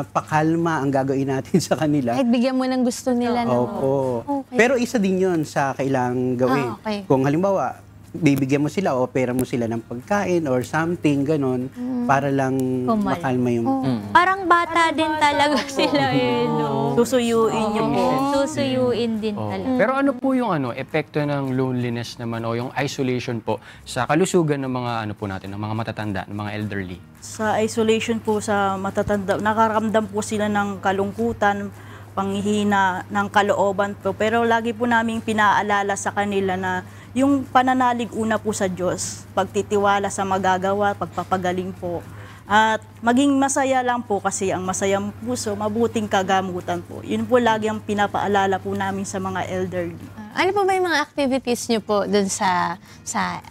pakalma ang gagawin natin sa kanila. Kahit bigyan mo ng gusto nila. Opo. Okay. Pero isa din yun sa kailangang gawin. Okay. Kung halimbawa, bibigyan mo sila o pera mo sila ng pagkain or something, ganun, para lang makalma yung... Parang bata din talaga sila no? Susuyuin niyo po. Susuyuin din talaga. Pero ano po yung epekto ng loneliness naman o yung isolation po sa kalusugan ng mga po natin, ng mga matatanda, ng mga elderly? Sa isolation po sa matatanda, nakaramdam po sila ng kalungkutan, panghihina ng kalooban po. Pero lagi po naming pinaalala sa kanila na yung pananalig una po sa Diyos, pagtitiwala sa magagawa, pagpapagaling po. At maging masaya lang po kasi ang masayang puso, mabuting kagamutan po. Yun po lagi ang pinapaalala po namin sa mga elderly. Ano po ba yung mga activities nyo po dun sa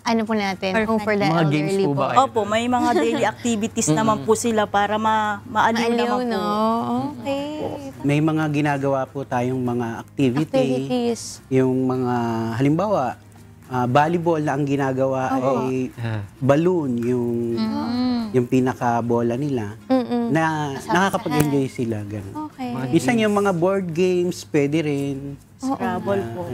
ano po natin, Home for the Mga Elderly games po ba? Opo, may mga daily activities naman po sila para maaliw naman po. Okay. May mga ginagawa po tayong mga Activities. Yung mga, halimbawa, volleyball na ang ginagawa ay balloon, yung pinaka-bola nila, na nakakapag-enjoy sila. Ganun. Okay. Isa yung mga board games, pwede rin. Scrabble po.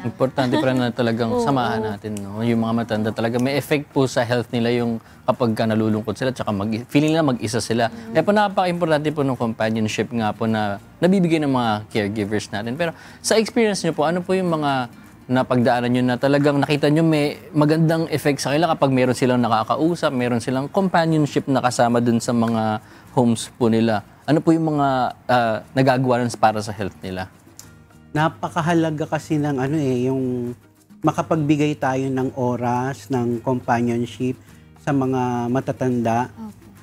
Importante pa rin na talagang samahan natin. No? Yung mga matanda talaga, may effect po sa health nila yung kapag nalulungkot sila, tsaka feeling nila mag-isa sila. Kaya po napaka-importante po ng companionship nga po na nabibigay ng mga caregivers natin. Pero sa experience nyo po, ano po yung mga napagdaanan nyo na talagang nakita nyo may magandang effect sa kanila kapag meron silang nakakausap, meron silang companionship na kasama dun sa mga homes po nila? Ano po yung mga nagagawa nun para sa health nila? Napakahalaga kasi ng yung makapagbigay tayo ng oras, ng companionship sa mga matatanda.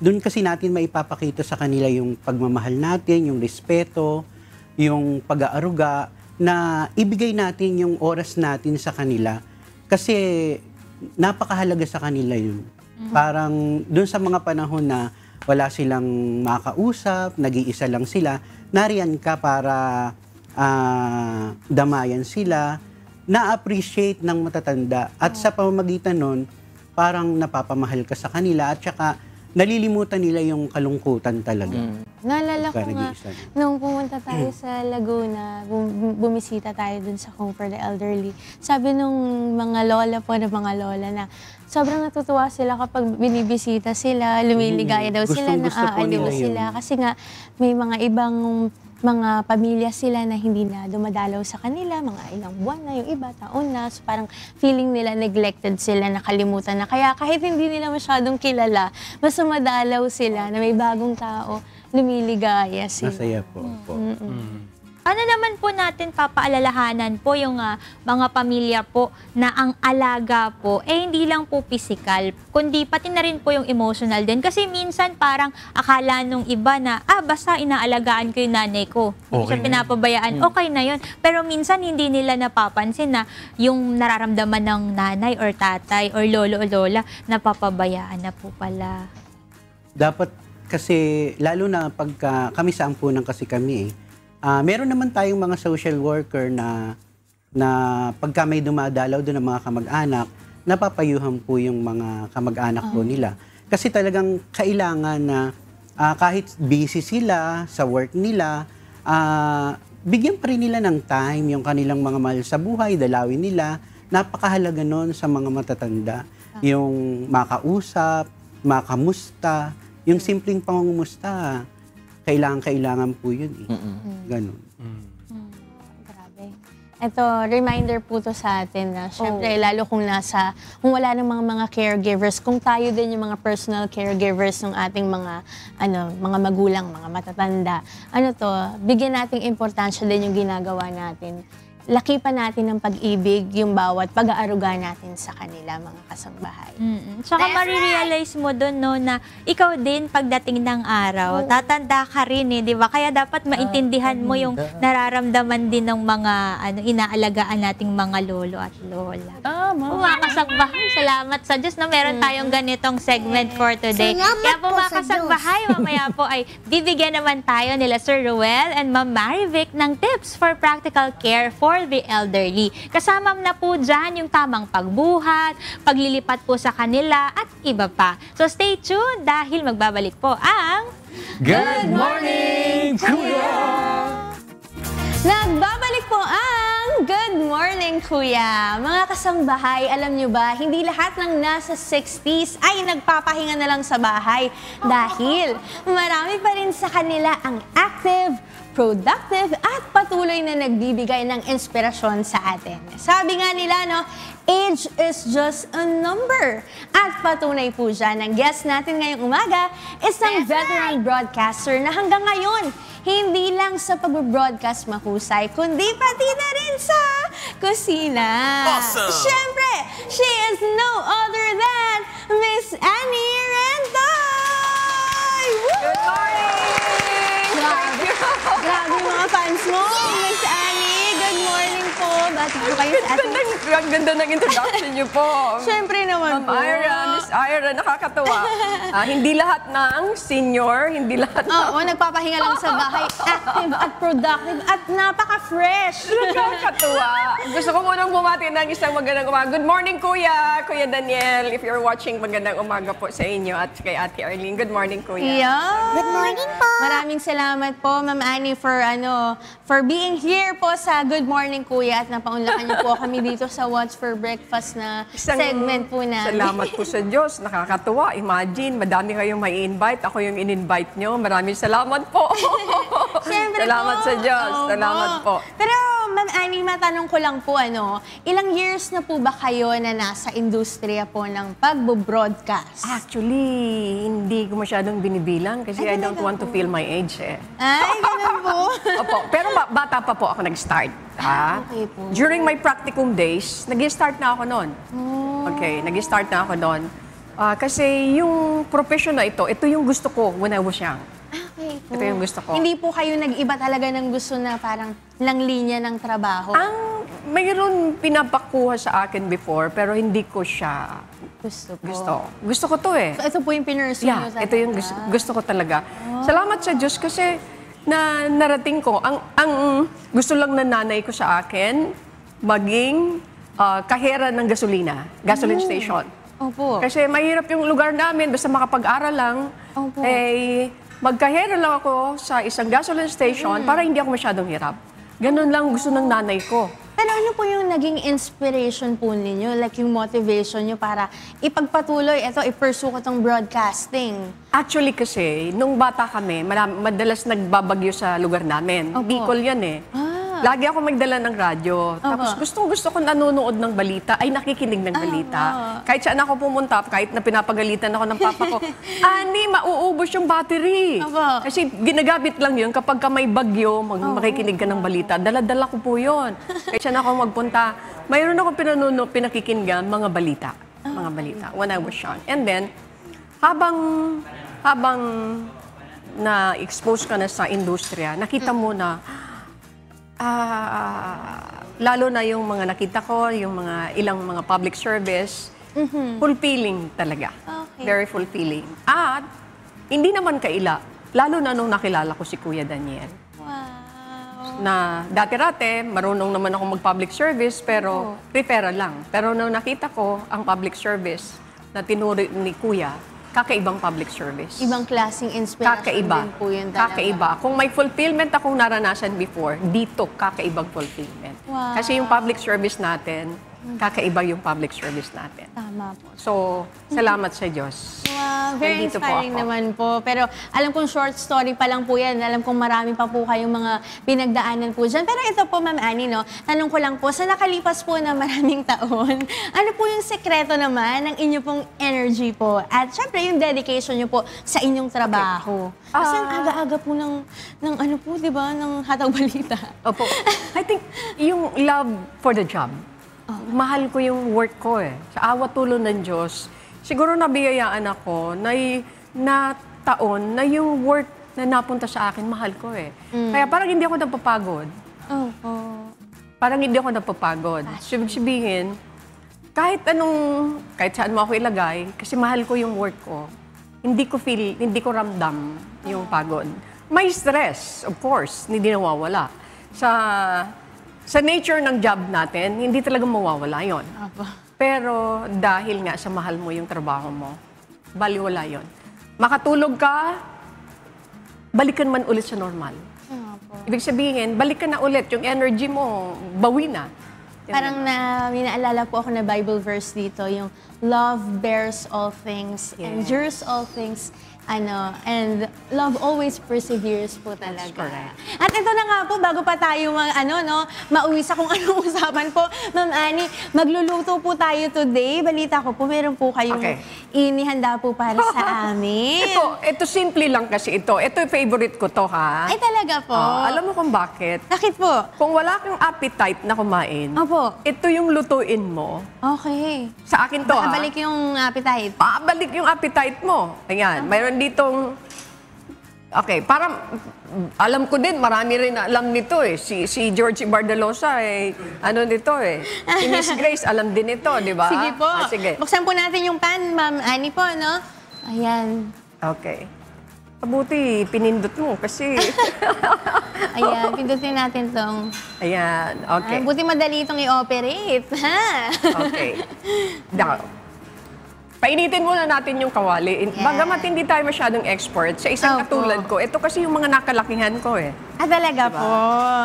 Doon kasi natin maipapakita sa kanila yung pagmamahal natin, yung respeto, yung pag-aaruga, na ibigay natin yung oras natin sa kanila. Kasi napakahalaga sa kanila yun. Parang doon sa mga panahon na wala silang makausap, nag-iisa lang sila, nariyan ka para damayan sila, na-appreciate ng matatanda. At sa pamamagitan nun, parang napapamahal ka sa kanila at saka nalilimutan nila yung kalungkutan talaga. Naalala ko nga, nung pumunta tayo sa Laguna, bumisita tayo dun sa Home for the Elderly. Sabi nung mga lola po na mga lola na sobrang natutuwa sila kapag binibisita sila, lumiligaya daw sila, naaaliw sila. Kasi nga may mga ibang mga pamilya sila na hindi na dumadalaw sa kanila, mga ilang buwan na, yung iba, taon na. So parang feeling nila neglected sila, nakalimutan na. Kaya kahit hindi nila masyadong kilala, basta madalaw sila na may bagong tao, lumiligaya sila. Masaya po. Ano naman po natin papaalalahanan po yung mga pamilya po na ang alaga po hindi lang po physical, kundi pati na rin po yung emotional din. Kasi minsan parang akala nung iba na basta inaalagaan ko yung nanay ko, hindi siya pinapabayaan, okay na yun. Pero minsan hindi nila napapansin na yung nararamdaman ng nanay or tatay or lolo o lola, napapabayaan na po pala. Dapat kasi, lalo na pagka kami sa ampunan kasi kami meron naman tayong mga social worker na pagka may dumadalaw doon ng mga kamag-anak, napapayuhan po yung mga kamag-anak po nila. Kasi talagang kailangan na kahit busy sila sa work nila, bigyan pa rin nila ng time yung kanilang mga mahal sa buhay, dalawin nila. Napakahalaga nun sa mga matatanda. Yung makausap, makamusta, yung simpleng pangungumusta. Kailangan po yun. Ganun. Ito, reminder po to sa atin na syempre, lalo kung wala namang mga caregivers, kung tayo din yung mga personal caregivers ng ating mga magulang, mga matatanda, bigyan nating importansya din yung ginagawa natin. Laki pa natin ng pag-ibig yung bawat pag-aaruga natin sa kanila, mga kasambahay. Tsaka marirealize mo doon, no, na ikaw din pagdating ng araw, tatanda ka rin, di ba? Kaya dapat maintindihan mo yung nararamdaman din ng mga inaalagaan nating mga lolo at lola. Mga kasangbahay, salamat sa Diyos na meron tayong ganitong segment for today. Kaya po mga kasangbahay, mamaya po ay bibigyan naman tayo nila Sir Ruel and Ma'am Marivic ng tips for practical care for the elderly. Kasama na po dyan yung tamang pagbuhat, paglilipat po sa kanila at iba pa. So stay tuned dahil magbabalik po ang Good Morning Kuya! Nagbabalik po ang Good Morning Kuya. Mga kasangbahay, alam nyo ba, hindi lahat ng nasa 60s ay nagpapahinga na lang sa bahay dahil marami pa rin sa kanila ang active, productive at patuloy na nagbibigay ng inspirasyon sa atin. Sabi nga nila, no, age is just a number. At patunay po dyan, ang guest natin ngayong umaga, isang veteran broadcaster na hanggang ngayon, hindi lang sa pag-broadcast mahusay, kundi pati na rin sa kusina. Awesome! Siyempre, she is no other than Miss Annie Rentoy! Good morning! Grabe mga fans mo, Miss Annie. Good morning po. Bati po kayo sa atin. Ang ganda ng introduction niyo po. Siyempre naman po. Miss Ira, nakakatuwa. Hindi lahat ng senior, hindi lahat ng... Oo, nagpapahinga lang sa bahay. Active at productive at napaka-fresh. Nakakatuwa. Gusto ko munang bumati ng isang magandang umaga. Good morning, Kuya! Kuya Daniel, if you're watching, magandang umaga po sa inyo at kay Ate Arlene. Good morning, Kuya. Yeah. Good morning po. Maraming salamat po, Ma'am Annie, for being here po sa Good Morning Kuya at napaunlakan niyo po kami dito sa What's for Breakfast na segment po namin. Salamat po sa Diyos. Nakakatuwa. Imagine, madami kayong may invite. Ako yung in-invite nyo. Maraming salamat po. Salamat sa Diyos. Salamat po. Pero, Ma'am Annie, matanong ko lang po, ilang years na po ba kayo na nasa industriya po ng pagbo-broadcast? Actually, hindi ko masyadong binibilang kasi I don't want to feel my age eh. Ay, ganun po. Opo, pero bata pa po ako nag-start. Okay po. During my practicum days, nag-start na ako noon. Okay, nag-start na ako noon. Kasi yung profession na ito yung gusto ko when I was young. Okay po. Ito yung gusto ko. Hindi po kayo nag-iba talaga ng gusto na parang lang linya ng trabaho? Mayroon pinapakuha sa akin before, pero hindi ko siya gusto. Gusto ko to eh. So ito po yung pinursu nyo talaga? Ito yung gusto ko talaga. Salamat sa Diyos kasi na narating ko, ang gusto lang ng nanay ko sa akin, maging kahera ng gasoline station. Opo. Kasi mahirap yung lugar namin, basta makapag-aral lang, magkahera lang ako sa isang gasoline station para hindi ako masyadong hirap. Ganun lang gusto ng nanay ko. Pero ano po yung naging inspiration po ninyo? Like yung motivation nyo para ipagpatuloy, i-pursue ko tong broadcasting? Actually kasi, nung bata kami, madalas nagbabagyo sa lugar namin. Bicol yan eh. Lagi ako magdala ng radyo. Tapos gusto ko nanonood ng balita, ay nakikinig ng balita. Kahit saan ako pumunta, kahit na pinapagalitan ako ng papa ko, Ani, mauubos yung battery. Kasi ginagamit lang yun kapag ka may bagyo, makikinig ka ng balita. Dala-dala ko po yun. Kahit saan ako magpunta, mayroon ako pinakikinggan mga balita. Mga balita, when I was young. And then, habang na-expose ka na sa industriya, nakita mo na, lalo na yung mga nakita ko, yung ilang mga public service, fulfilling talaga. Very fulfilling. At hindi naman kaila, lalo na nung nakilala ko si Kuya Daniel. Na dati-rate, marunong naman ako mag-public service, pero referral lang. Pero nung nakita ko ang public service na tinuro ni Kuya, kakaibang public service. Ibang klaseng inspiration din po yun talaga. Kakaiba. Kung may fulfillment akong naranasan before, dito kakaibang fulfillment. Wow. Kasi yung public service natin, kakaiba yung public service natin. Tama po. So, salamat sa Diyos. Wow, very Nandito po inspiring ako. naman po. Pero alam kong short story pa lang po yan. Alam kong marami pa po kayong mga pinagdaanan po dyan. Pero ito po, Ma'am Annie, no, tanong ko lang po, sa nakalipas po na maraming taon, ano po yung sekreto naman ng inyo pong energy po? At syempre, yung dedication nyo po sa inyong trabaho. Kasi ang aga-aga po ng ano po, di ba, ng Hataw Balita. Opo. I think yung love for the job. Mahal ko yung work ko eh. Sa awa tulong ng Diyos, siguro nabiyayaan ako na taon na yung work na napunta sa akin, mahal ko eh. Kaya parang hindi ako napapagod. Parang hindi ako napapagod. So, ibig sabihin, kahit saan mo ako ilagay, kasi mahal ko yung work ko, hindi ko ramdam yung pagod. May stress, of course, hindi nawawala. Sa nature ng job natin, hindi talaga mawawala yon. Pero dahil nga sa mahal mo yung trabaho mo, baliwala yon. Makatulog ka, balikan man ulit sa normal. Ibig sabihin, balikan na ulit. Yung energy mo, bawi na. Parang may naalala po ako na Bible verse dito, yung love bears all things, endures all things, and love always perseveres po talaga. At ito na nga po, bago pa tayo mauwi sa kung anong usapan po, Ma'am Annie, magluluto po tayo today. Balita ko po, meron po kayong inihanda po para sa amin. Ito simple lang kasi ito. Ito yung favorite ko to, ha? Ay, talaga po? Alam mo kung bakit? Bakit po? Kung wala kang appetite na kumain, ito yung lutuin mo. Okay. Sa akin to, Babalik yung appetite. Babalik yung appetite mo. Ayan, mayroon ditong... Okay, parang... Alam ko din, marami rin alam nito eh. Si Georgie Bardalosa nito eh. Si Miss Grace, alam din ito, di ba? Sige po. Sige. Buksan po natin yung pan, Ma'am Annie po, no? Ayan. Okay. Mabuti, pinindot mo kasi... Ayan, pindutin natin tong... Ayan, okay. Buti madali itong i-operate, ha? Okay. Painitin muna natin yung kawali. Bagamat hindi tayo masyadong expert, sa isang katulad ko, ito kasi yung mga nakalakihan ko eh. Talaga po.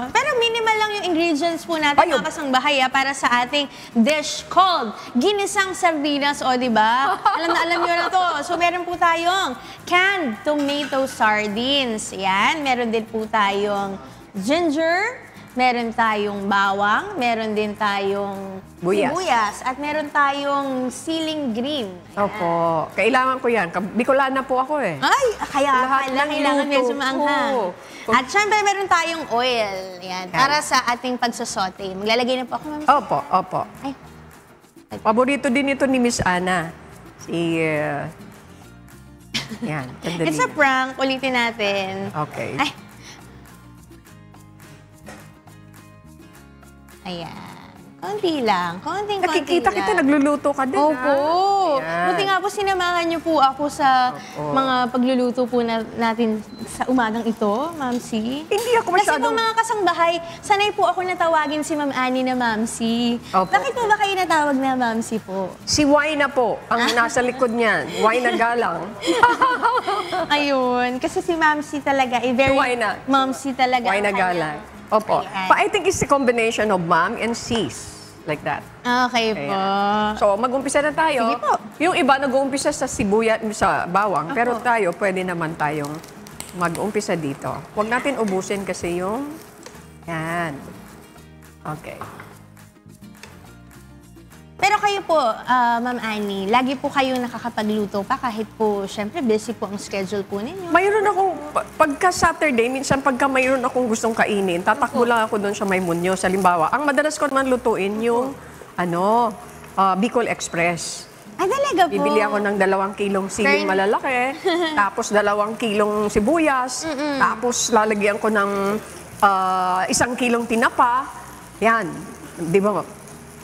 Pero minimal lang yung ingredients po natin, mga kasangbahay, para sa ating dish called Ginisang Sardinas, di ba? Alam nyo na to. So, meron po tayong canned tomato sardines. Yan. Meron din po tayong ginger, meron tayong bawang, meron din tayong sibuyas, at meron tayong siling green. Opo. Kailangan ko yan. Bicolana po ako eh. Ay, kaya kailangan medyo maanghang. Oo. At syempre, meron tayong oil. Yan, para sa ating pagsasote. Maglalagay na po ako, Ma'am. Opo. Ay. Paborito din ito ni Miss Ana. Yan, sandali. It's a prank. Ulitin natin. Okay. Ay. Ayan. Konti lang. Konti Nakikita lang. kita, nagluluto ka din. Opo. Ayan. Buti nga po sinamahan niyo po ako sa mga pagluluto po natin sa umagang ito, Ma'am C. Hindi ako masyadong... Kasi po mga kasangbahay, sanay po ako natawagin si Ma'am Annie na Ma'am C. Opo. Bakit po ba kayo natawag na Ma'am C po? Si Waina po, ang nasa likod niyan. Waina Galang. Ayun. Kasi si Ma'am C talaga, very... Waina. Ma'am C talaga. Waina Galang. Opo. But I think it's the combination of mom and sis. Like that. Okay po. So, mag-umpisa na tayo. Sige po. Yung iba nag-uumpisa sa sibuyat, sa bawang. Pero tayo, pwede naman tayong mag-umpisa dito. Huwag natin ubusin kasi yung... Yan. Okay. Pero kayo po, Ma'am Annie, lagi po kayong nakakapagluto pa kahit po, syempre, busy po ang schedule po ninyo. Mayroon akong, pagka Saturday, minsan pagka mayroon akong gustong kainin, tatakbo lang ako doon sa May Munyo, sa Limbawa. Ang madalas ko naman lutuin yung, Bicol Express. Ay, talaga po? Bibili ako ng 2 kilong siling malalaki, tapos 2 kilong sibuyas, tapos lalagyan ko ng 1 kilong tinapa. Yan. Di ba?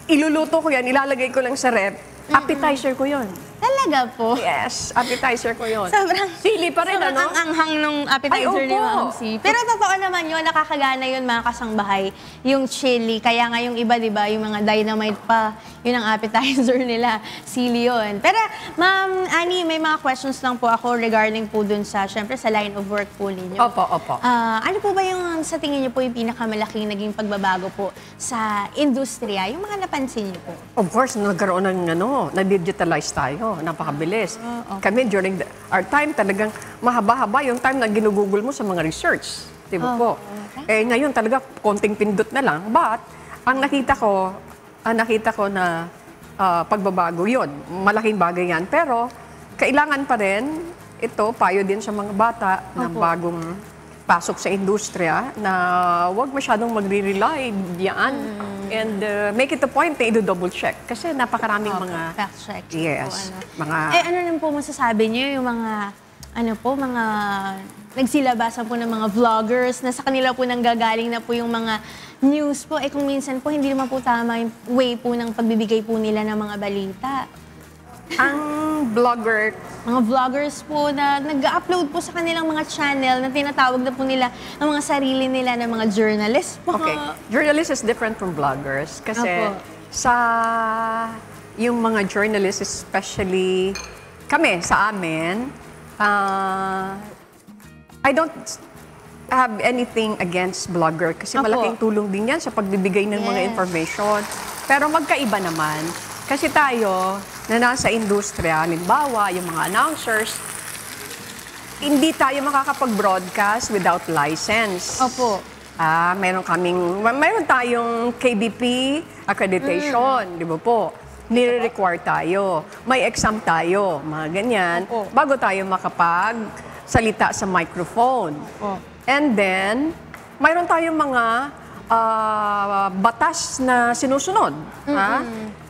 Iluluto ko yan, ilalagay ko lang sa rep. Appetizer ko yon. Talaga po? Yes, appetizer ko yun. Sobrang sili pa rin, sobrang ano? ang anghang nung appetizer Ay, ni opo. Ma'am C. Pero totoo naman yun, nakakagana yun mga kasangbahay, yung chili. Kaya nga yung iba, di ba, yung mga dynamite pa, yun ang appetizer nila, sili yun. Pero Ma'am Annie, may mga questions lang po ako regarding po dun sa, syempre sa line of work po ninyo. Opo. Ano po ba yung sa tingin niyo po yung pinakamalaking naging pagbabago po sa industriya, yung mga napansin niyo po? Of course, nagkaroon ng na-digitalize tayo, napakabilis. Kami during our time talagang mahaba-haba yung time na ginugugol mo sa mga research. Di ba po? Eh ngayon talaga konting pindot na lang. But ang nakita ko na pagbabago yun. Malaking bagay yan. Pero kailangan pa rin ito, payo din sa mga bata na bagong pasok sa industriya na huwag masyadong magre-rely diyan and make it a point na i-double check kasi napakaraming mga fact check. Yes. Po, mga ano naman po masasabi niyo yung mga mga nagsilabasan po ng mga vloggers na sa kanila po nanggagaling na po yung mga news po kung minsan po hindi naman po tama yung way po ng pagbibigay po nila ng mga balita. Ang mga vloggers po na nag-upload po sa kanilang mga channel na tinatawag na po nila ang mga sarili nila ng mga journalists po. Okay. Journalist is different from vloggers kasi sa yung mga journalists, especially kami sa amin, I don't have anything against vlogger kasi malaking tulong din yan sa pagbibigay ng mga information. Pero magkaiba naman. Kasi tayo, na nasa industriya, halimbawa, yung mga announcers, hindi tayo makakapag-broadcast without license. Opo. Mayroon tayong KBP accreditation, di ba po? Nire-require tayo. May exam tayo, mga ganyan, bago tayo makapag-salita sa microphone. And then, mayroon tayong mga batas na sinusunod.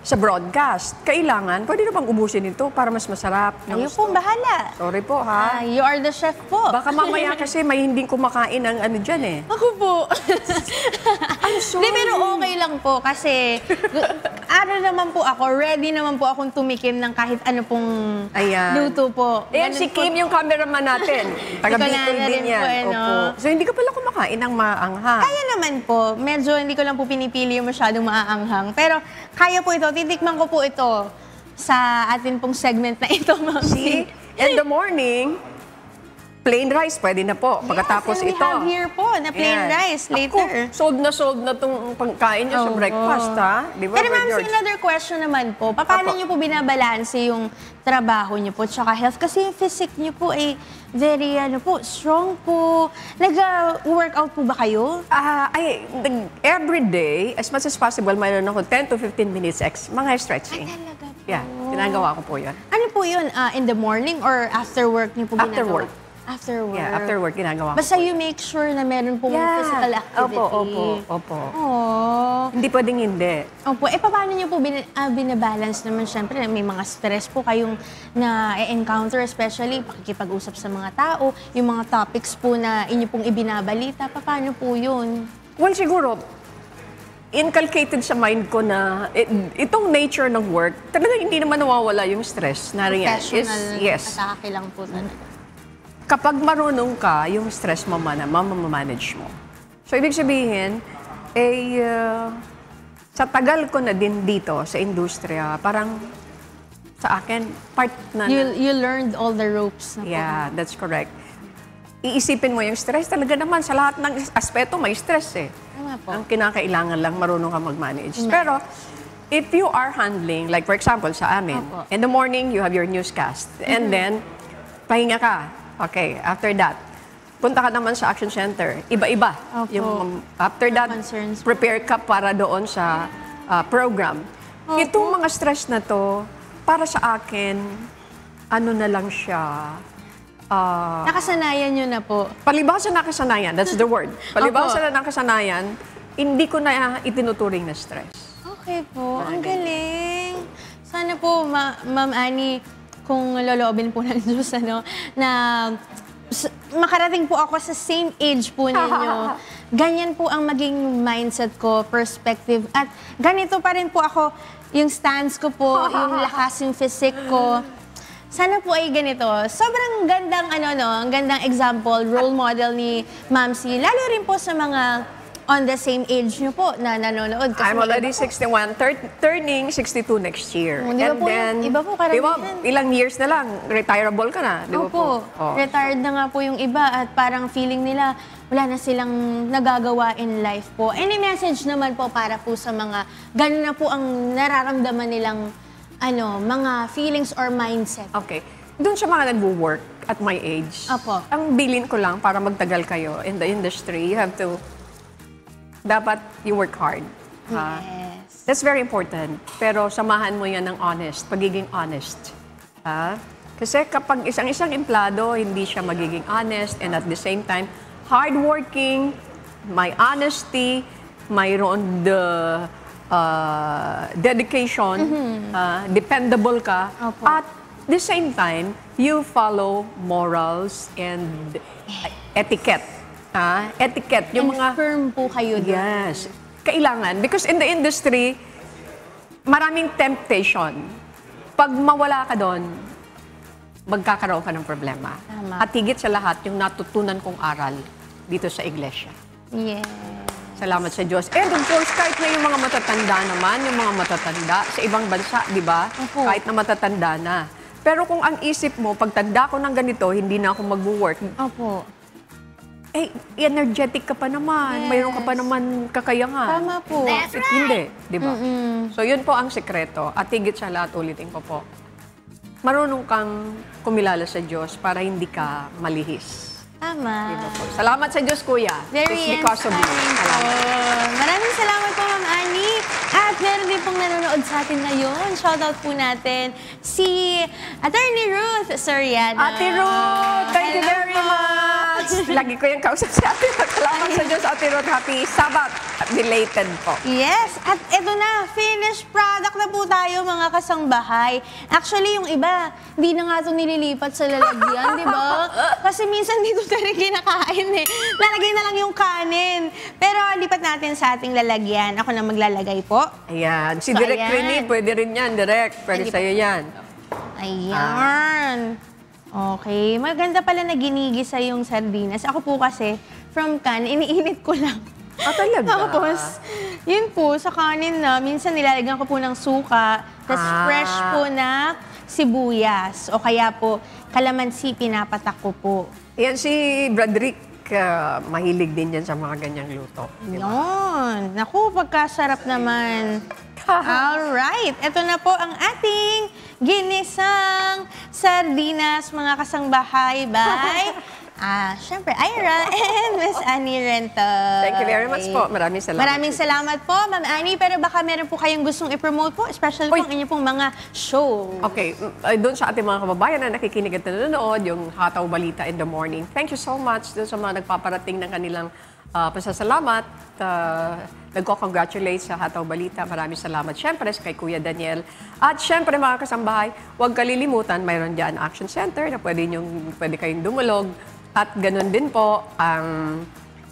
Sa broadcast, kailangan, pwede na bang ubusin ito para mas masarap? Kayo pong bahala. Sorry po, ha? You are the chef po. Baka mamaya kasi may hindi kumakain ng ano dyan eh. Ako po. I'm sorry. Pero okay lang po kasi naman po ako, ready naman po akong tumikim ng kahit ano pong luto po. Ayan si Kim, yung cameraman natin. Taga-Bicol din yan. Opo. So hindi ka pala kumakain ng maanghang? Kaya naman po. Medyo hindi ko lang po pinipili yung masyadong maaanghang. Pero kaya po ito. Titikman ko po ito sa atin pong segment na ito, Ma'am. See? In the morning, plain rice, pwede na po. Pagkatapos and we ito. have here po na plain rice later. Sold na itong pagkain niyo sa breakfast, ha? Di ba, Pero ma'am, another question naman po. Paano niyo po binabalanse yung trabaho niyo po tsaka health? Kasi yung physique niyo po ay very, strong po. Nag-workout po ba kayo? Every day, as much as possible, mayroon ako 10 to 15 minutes mga stretching. Ay, talaga po? Yeah, ginagawa ko po yun. Ano po yun? In the morning or after work niyo po ginagawa? After work. After work? Yeah, after work, ginagawa ko. Basta you make sure na meron pong physical activity. Opo. Oh. Hindi pwedeng hindi. Opo. Paano niyo po binabalance naman? Siyempre, may mga stress po kayong na-encounter, especially pakikipag-usap sa mga tao, yung mga topics po na inyo pong ibinabalita. Paano po yun? Well, siguro, inculcated sa mind ko na itong nature ng work, talaga hindi naman nawawala yung stress. Professional atake lang po talaga. Kapag marunong ka, yung stress mo mamamanage mo. So, ibig sabihin, sa tagal ko na din dito sa industriya, parang sa akin, part na... You learned all the ropes. Yeah, that's correct. Iisipin mo yung stress, talaga naman, sa lahat ng aspeto, may stress eh. Tama po. Ang kinakailangan lang, marunong ka mag-manage. Pero, if you are handling, like for example, sa amin, in the morning, you have your newscast. And then, pahinga ka. Okay, after that, punta ka naman sa Action Center. Iba-iba. After that, prepare ka para doon sa program. Itong mga stress na to, para sa akin, ano na lang siya... nakasanayan nyo na po. Palibhasa na nakasanayan, that's the word. Palibhasa na nakasanayan, hindi ko na itinuturing na stress. Okay po, ang galing. Sana po, Ma'am Annie, kung loloobin po ng Diyos, na makarating po ako sa same age po ninyo. Ganyan po ang maging mindset ko, perspective. At ganito pa rin po ako, yung stance ko po, yung lakas, yung physique ko. sana po ay ganito. Sobrang gandang ang gandang example, role model ni Ma'am C. Lalo rin po sa mga on the same age nyo po na nanonood. I'm already 61, turning 62 next year. Di ba po, iba po karamihan. Ilang years na lang, retirable ka na. Di ba po? Retired na nga po yung iba at parang feeling nila wala na silang nagagawa in life po. Any message naman po para po sa mga gano'n na po ang nararamdaman nilang mga feelings or mindset? Okay. Doon sa mga nag-work at my age, ang bilin ko lang para magtagal kayo in the industry, you have to dapat you work hard. Yes. That's very important. Pero samahan mo yan ng honest, pagiging honest. Kasi kapag isang emplado, hindi siya magiging honest and at the same time, hardworking, may honesty, mayroon the dedication, dependable ka, at the same time, you follow morals and etiquette. Etiquette. Yung mga firm po kayo doon. Yes. Kailangan. Because in the industry, maraming temptation. Pag mawala ka doon, magkakaroon ka ng problema. Tama. At higit sa lahat, yung natutunan kong aral dito sa iglesia. Yes. Salamat sa Diyos. And of course, kahit na yung mga matatanda naman, yung mga matatanda sa ibang bansa, di ba? Kahit na matatanda na. Pero kung ang isip mo, pagtanda ko ng ganito, hindi na ako mag-work. Opo. Energetic ka pa naman. Mayroon ka pa naman kakayangan. Tama po. That's right. Hindi, di ba? So, yun po ang sekreto. At higit sa lahat, ulitin ko po. Marunong kang kumilala sa Diyos para hindi ka malihis. Tama. Diba po? Salamat sa Diyos, Kuya. Very It's because of you. Salamat. Maraming salamat po, Ma'am Annie. At meron din pong nanonood sa atin ngayon. Shoutout po natin si Attorney Ruth Soriano. Ate Ruth, thank you very much. Lagi ko yung kausap si Ate Ruth. Salamat sa Diyos, Ate Ruth. Happy Sabbath. Belated po. Yes. At ito na, finished product na po tayo, mga kasangbahay. Actually, yung iba, hindi na nga ito nililipat sa lalagyan, di ba? Kasi minsan dito tayo kinakain eh. Lalagay na lang yung kanin. Pero lipat natin sa ating lalagyan. Ako na maglalagay po. Ayan. Si Direk Trini, pwede rin yan, Direk. Pwede sa'yo yan. Ayan. Okay. Maganda pala na ginigisa yung sardinas. Ako po kasi, from can, iniinit ko lang. Talaga? Tapos, yun po, sa kanin na, minsan nilalagyan ko po ng suka, tapos fresh po na sibuyas. O kaya po, kalamansi, pinapatak ko po. Yan si Bradrick, mahilig din yan sa mga ganyang luto. Yun. Naku, pagkasarap naman. Alright, ito na po ang ating ginisang sardinas, mga kasangbahay, by syempre, Ira and Miss Annie Rentoy. Thank you very much po. Maraming salamat. Maraming salamat po, Ma'am Annie. Pero baka meron po kayong gustong i-promote po, especially po ang inyong pong mga show. Okay, doon sa ating mga kababayan na nakikinig at nanonood, yung Hataw Balita in the Morning. Thank you so much doon sa mga nagpaparating ng kanilang pasasalamat. Nagko-congratulate sa Hataw Balita. Maraming salamat. Siyempre, kay Kuya Daniel. At siyempre, mga kasambahay, huwag kalilimutan, mayroon dyan Action Center na pwede kayong dumulog. At ganun din po ang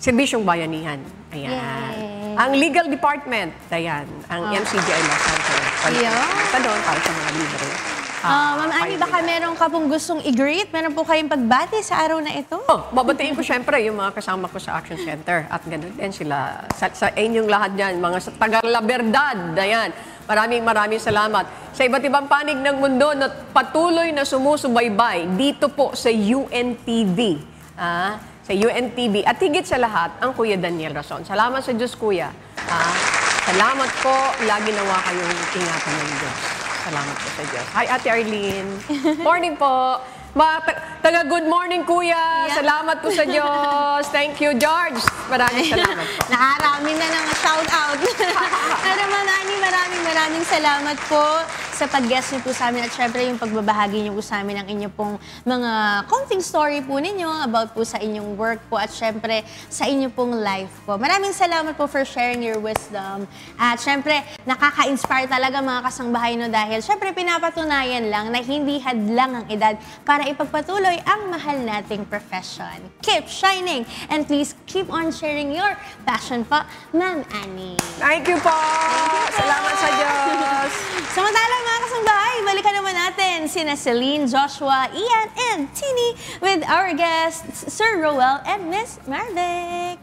Serbisyong Bayanihan. Ayan. Yay. Ang Legal Department. Ayan. Ang MCGI Law Center. Sa doon para sa mga libre. Ma'am Annie, baka meron ka pong gustong i-greet? Meron po kayong pagbati sa araw na ito? Babatiin ko siyempre yung mga kasama ko sa Action Center. At ganun din sila. Sa inyong lahat dyan, mga taga-La Verdad. Ayan. Maraming salamat. Sa iba't ibang panig ng mundo na patuloy na sumusubaybay dito po sa UNTV. Sa UNTV. At higit sa lahat, ang Kuya Daniel Rason. Salamat sa Diyos, Kuya. Salamat po. Lagi nawa kayong ingatan ng Diyos. Salamat po sa Diyos. Hi, Ate Arlene. Morning po. Taga-good morning, Kuya. Salamat po sa Diyos. Thank you, George. Maraming salamat po. Nakarami na ng shout-out. Pero Ma'am Annie, maraming salamat po sa pag-guest niyo po sa amin at syempre yung pagbabahagi niyo po sa amin ng inyo pong mga konting story po ninyo about po sa inyong work po at syempre sa inyo pong life po. Maraming salamat po for sharing your wisdom. At syempre, nakaka-inspire talaga mga kasangbahay no dahil syempre pinapatunayan lang na hindi hadlang ang edad para ipagpatuloy ang mahal nating profession. Keep shining and please keep on sharing your passion po, Ma'am Annie. Thank you po! Salamat! Salamat sa Diyos. Samantala mga kasambahay, balikan naman natin sina Celine, Joshua, Ian, and Tini with our guests, Sir Roel and Miss Marvic.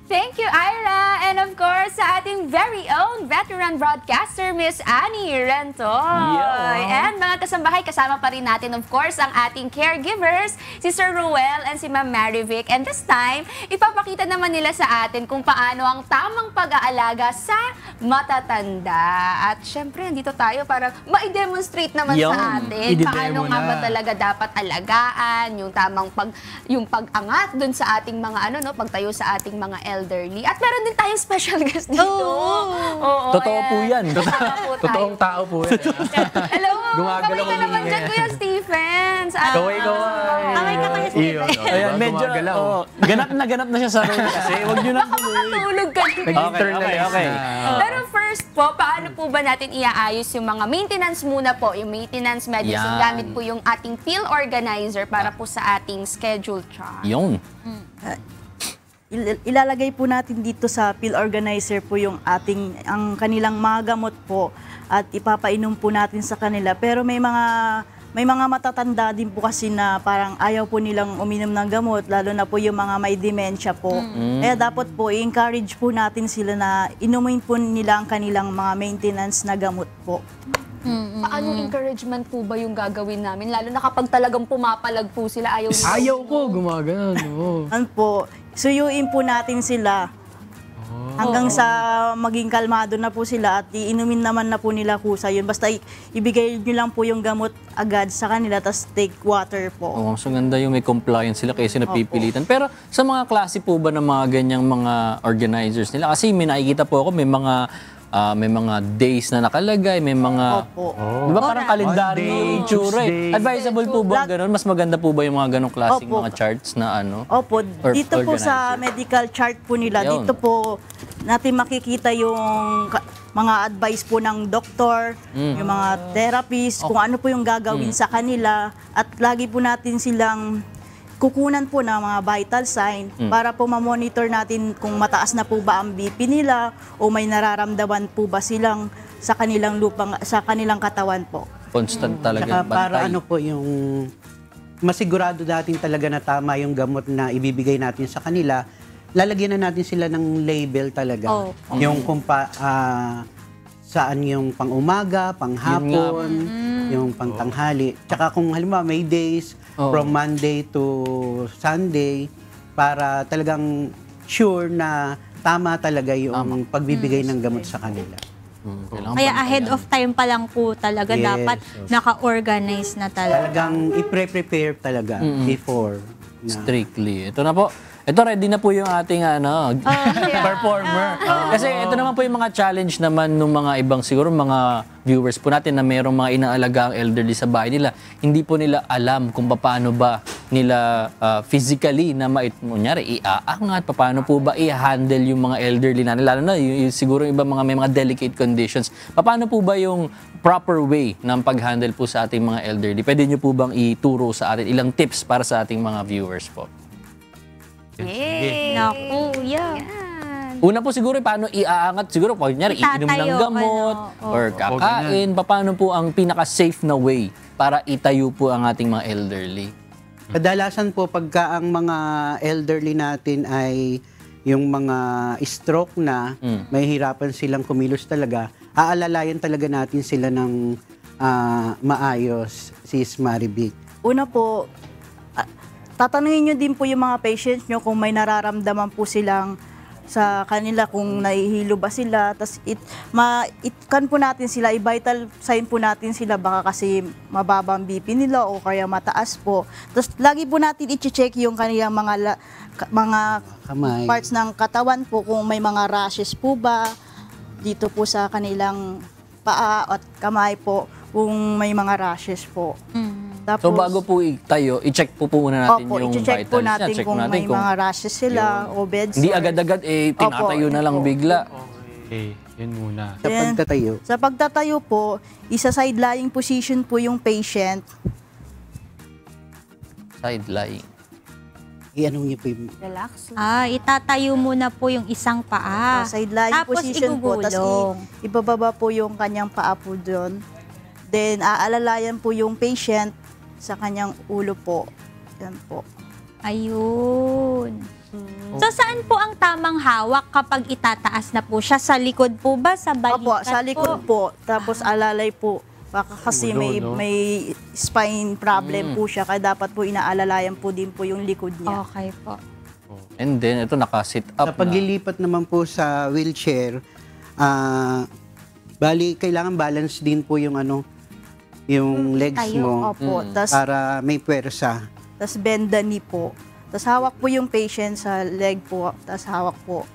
Thank you, Ira. And of course, sa ating very own veteran broadcaster, Miss Annie Rentoy. And mga kasambahay, kasama pa rin natin, of course, ang ating caregivers, si Sir Roel and si Ma'am Marivic. And this time, ipapakita naman nila sa atin kung paano ang tamang pag-aalaga sa matatanda. At syempre, nandito tayo para ma-demonstrate naman sa atin paano nga ba talaga dapat alagaan, yung tamang yung pag-angat dun sa ating mga pagtayo sa ating mga elderly. At meron din tayong special guest dito. Oo, Totoo po yan. Totoong tao po yan. Hello, Gumagalaw kamay ka naman dyan, Kuya Stephens. Kaway. Kamay ka tayo, Stephens. Ayan, medyo, ganap na siya sa role kasi. Huwag nyo nang Tulog ka. Okay. Pero first po, paano po ba natin iaayos yung mga maintenance muna po? Yung maintenance medicine, gamit po yung ating pill organizer para po sa ating schedule chart. Yung. Ilalagay po natin dito sa pill organizer po yung ang kanilang mga gamot po at ipapainom po natin sa kanila. Pero may mga matatanda din po kasi na parang ayaw po nilang uminom ng gamot, lalo na po yung mga may dementia po. Kaya dapat po i-encourage po natin sila na inumin po nila ang kanilang mga maintenance na gamot po. Paano encouragement po ba yung gagawin namin? Lalo na kapag talagang pumapalag po sila, ayaw nila. Ayaw ko, gumagano. Ano po, suyuin po natin sila hanggang sa maging kalmado na po sila at iinumin naman na po nila kusa yun. Basta ibigay nyo lang po yung gamot agad sa kanila, tapos take water po. So ganda yung may compliance sila kaysa napipilitan. Pero sa mga klase po ba ng mga ganyang mga organizers nila? Kasi may nakikita po ako, may mga days na nakalagay, may mga, di ba parang kalendaryo yung itsura eh. Advisable po ba gano'n? Mas maganda po ba yung mga ganong klaseng mga charts na Opo, dito po sa medical chart po nila, dito po natin makikita yung mga advice po ng doktor, yung mga therapist, kung ano po yung gagawin sa kanila, at lagi po natin silang kukunan po ng mga vital sign para po ma-monitor natin kung mataas na po ba ang BP nila o may nararamdaman po ba silang sa kanilang katawan po. Constant talaga bantay. Para po yung masigurado natin talaga na tama yung gamot na ibibigay natin sa kanila, lalagyan na natin sila ng label talaga. Yung kung saan yung pang-umaga, pang-hapon, yung pang-tanghali. Tsaka kung halimbawa may days from Monday to Sunday para talagang sure na tama talaga yung pagbibigay ng gamot sa kanila. Kaya ahead of time pa lang po talaga dapat naka-organize na talaga. Talagang i-prepare talaga before. Strictly. Ito na po. Ito, ready na po yung ating performer. Kasi ito naman po yung mga challenge naman ng mga ibang siguro mga viewers po natin na mayroong mga inaalaga ang elderly sa bahay nila. Hindi po nila alam kung paano ba nila physically na iaangat, paano po ba i-handle yung mga elderly natin. Lalo na siguro iba may mga delicate conditions. Paano po ba yung proper way ng pag-handle po sa ating mga elderly? Pwede nyo po bang ituro sa atin ilang tips para sa ating mga viewers po? Naku, Una po siguro, paano iaangat? Siguro, kunyari, iinom ng gamot or kakain. Paano po ang pinaka-safe na way para itayo po ang ating mga elderly? Kadalasan po, pagka ang mga elderly natin ay yung mga stroke na, may hirapan silang kumilos talaga, aalalayan talaga natin sila ng maayos, Sis Marivic. Una po, tatanungin nyo din po yung mga patients nyo kung may nararamdaman po silang sa kanila, kung nahihilo ba sila. Tapos kan po natin sila, i-vital sign po natin sila, baka kasi mababa ang BP nila o kaya mataas po. Tapos lagi po natin i-check yung kanilang mga parts ng katawan po, kung may mga rashes po ba dito po sa kanilang paa at kamay po, kung may mga rashes po. Tapos, so bago po itayo, i-check po muna natin yung vitals po natin niya. kung may mga rashes sila o bed sores. Hindi agad-agad tinatayo na lang bigla. Okay, yun muna. Sa pagtatayo. Sa pagtatayo po, isa-side lying position po yung patient. Side lying. i-ano niyo po yung... Relax lang. Itatayo muna po yung isang paa. Sideline Tapos position po. Tapos igugulong. ibababa po yung kanyang paa po doon. Then, aalalayan po yung patient sa kanyang ulo po. Yan po. Ayun. So, saan po ang tamang hawak kapag itataas na po siya? Sa likod po ba? Sa balikat Opo, sa likod po. Tapos alalay po. Baka kasi may spine problem po siya. Kaya dapat po inaalalayan po din po yung likod niya. Okay po. And then, ito naka-sit up Sa paglilipat naman po sa wheelchair, bali, kailangan balance din po yung yung legs mo Opo. para may puwersa. Tapos bend the knee po. Tapos hawak po yung patient sa leg po. Tapos hawak po.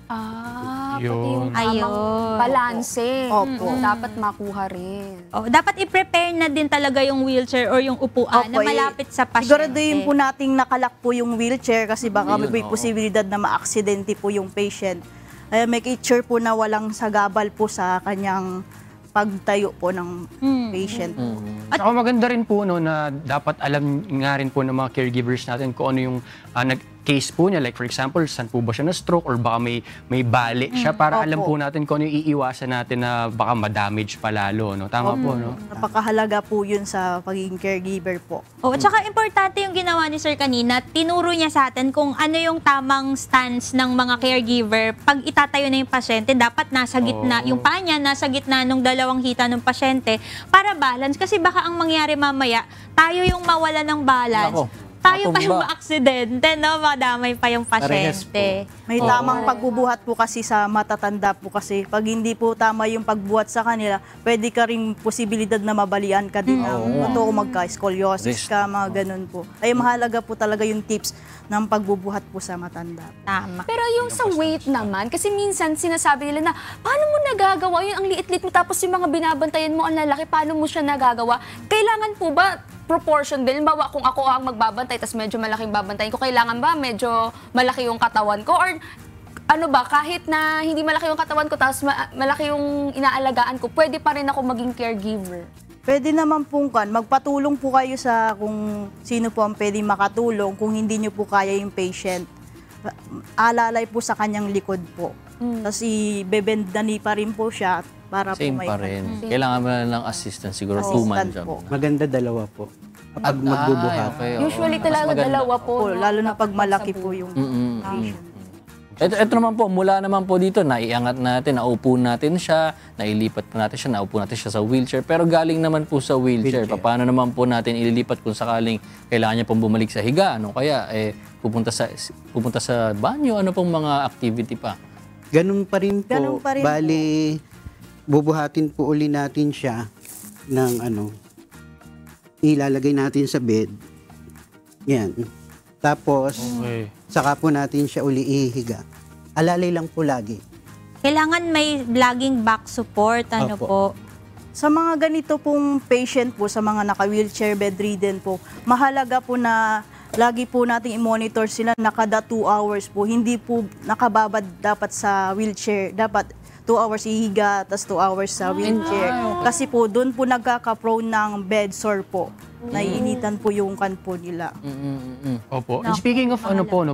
Pati yung tamang balanse. Opo. Dapat makuha rin. Dapat i-prepare na din talaga yung wheelchair or yung upuan na malapit sa pasyente. Siguraduhin po nating nakalak po yung wheelchair kasi baka may posibilidad na ma-aksidente po yung patient. Make sure po na walang sagabal po sa kanyang pagtayo po ng patient. At saka maganda rin po na dapat alam nga rin po ng mga caregivers natin kung ano yung case po niya. Like for example, saan po ba siya na-stroke or baka may bali siya para alam po natin kung ano yung iiwasan natin na baka ma-damage pa lalo. No? Tama po, no? Napakahalaga po yun sa pagiging caregiver po. At saka importante yung ginawa ni Sir kanina, tinuro niya sa atin kung ano yung tamang stance ng mga caregiver. Pag itatayo na yung pasyente, dapat nasa gitna, yung paa niya nasa gitna ng dalawang hita ng pasyente para balance. Kasi baka ang mangyari mamaya, tayo yung mawala ng balance. Tayo pa yung ma-aksidente, no? Madamay pa yung pasyente. May tamang pagbubuhat po kasi sa matatanda po kasi pag hindi po tama yung pagbuhat sa kanila, pwede ka rin posibilidad na mabalian ka din ng magka-scoliosis ka, mga ganun po. Ay mahalaga po talaga yung tips ng pagbubuhat po sa matanda. Tama. Pero yung sa weight naman, kasi minsan sinasabi nila na, paano mo nagagawa yun? Ang liit-liit mo, tapos yung mga binabantayan mo, ang lalaki, paano mo siya nagagawa? Kailangan po ba proportion din? Bawa kung ako ang magbabantay, tapos medyo malaking babantayin ko, kailangan ba medyo malaki yung katawan ko? Or ano ba, kahit na hindi malaki yung katawan ko, tapos malaki yung inaalagaan ko, pwede pa rin ako maging caregiver? Pwede naman pong magpatulong po kayo sa kung sino po ang pwedeng makatulong kung hindi nyo po kaya yung patient. Alalay po sa kanyang likod po. Tapos i-bend na knee pa rin po siya para Same po may... pa rin. Kailangan mo na ng assistance, siguro two-man job. Maganda dalawa po. Kapag magbubuhat. Usually talaga dalawa po. Lalo na pag malaki po yung patient. Ito naman po, mula naman po dito, naiangat natin, naupo natin siya, nailipat po natin siya, naupo natin siya sa wheelchair. Pero galing naman po sa wheelchair. Paano naman po natin ililipat kung sakaling kailangan niya pong bumalik sa higa? Ano kaya, pupunta sa banyo? Ano pong mga activity pa? Ganun pa rin po. Bali, bubuhatin po uli natin siya ng ilalagay natin sa bed. Yan. Tapos, saka po natin siya uli ihiga. Alalay lang po lagi. Kailangan may laging back support, po. Sa mga ganito pong patient po, sa mga naka-wheelchair bedridden po, mahalaga po na lagi po nating i-monitor sila na kada 2 hours po. Hindi po nakababad dapat sa wheelchair. Dapat 2 hours ihiga, tapos 2 hours sa wheelchair. Kasi po, doon po nagkaka-prone ng bed sore po. Naiinitan po yung kanpo nila. Opo. And speaking of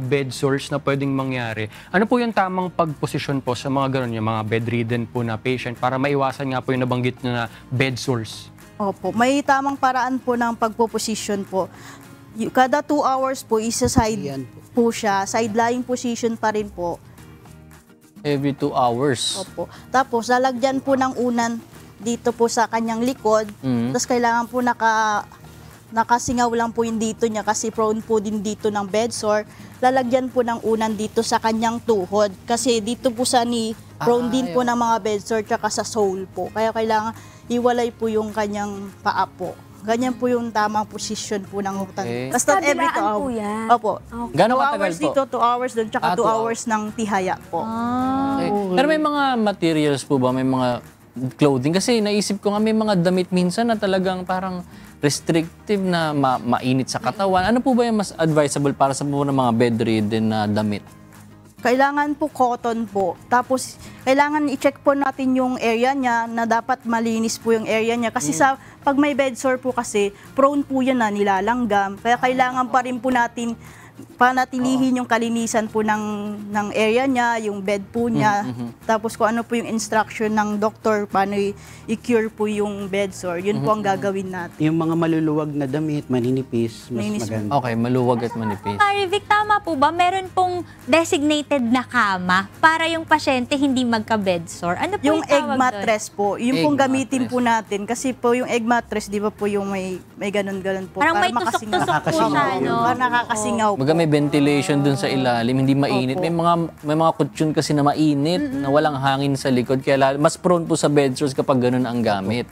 bed sores na pwedeng mangyari, ano po yung tamang pagposisyon po sa mga ganun, yung mga bedridden po na patient para maiwasan nga po yung nabanggit na bed sores? Opo. May tamang paraan po ng pagpoposisyon po. Kada 2 hours po, isa-side po siya. Side-lying position pa rin po. Every 2 hours? Opo. Tapos, lalagyan po ng unan dito po sa kanyang likod. Tapos, kailangan po nakasingaw lang po yung dito niya kasi prone po din dito ng bed sore. Lalagyan po ng unan dito sa kanyang tuhod kasi dito po sa knee, prone din po ng mga bed sore tsaka sa sole po. Kaya kailangan iwalay po yung kanyang paa po. Ganyan po yung tamang position po ng utang. Basta every 2 hours. Opo. Gano'ng 2 katagal hours po? dito, 2 hours doon, tsaka 2 hours ng tihaya po. Pero may mga materials po ba? May mga clothing? Kasi naisip ko nga may mga damit minsan na talagang parang restrictive na mainit sa katawan. Ano po ba yung mas advisable para sa mga bedridden na damit? Kailangan po cotton po. Tapos, kailangan i-check po natin yung area niya na dapat malinis po yung area niya. Kasi pag may bed sore po kasi, prone po yan na nilalanggam. Kaya kailangan pa rin po natin panatilihin yung kalinisan po ng area niya, yung bed po niya. Tapos kung ano po yung instruction ng doktor, paano i-cure po yung bed sore, yun po ang gagawin natin. Yung mga maluluwag na damit, maninipis, mas maganda. Okay, maluwag at manipis. Marivic, tama po ba? Meron pong designated na kama para yung pasyente hindi magka-bed sore. Ano po Yung yung egg tawag mattress po, yung Egg pong gamitin mattress. po natin. Kasi po yung egg mattress, di ba po yung may ganun-ganun po. Parang para may tusok-tusok po siya, no? Para nakakasingaw po. Baga may ventilation dun sa ilalim, hindi mainit. May mga kutsyon kasi na mainit, na walang hangin sa likod. Kaya mas prone po sa bed sores kapag ganun ang gamit.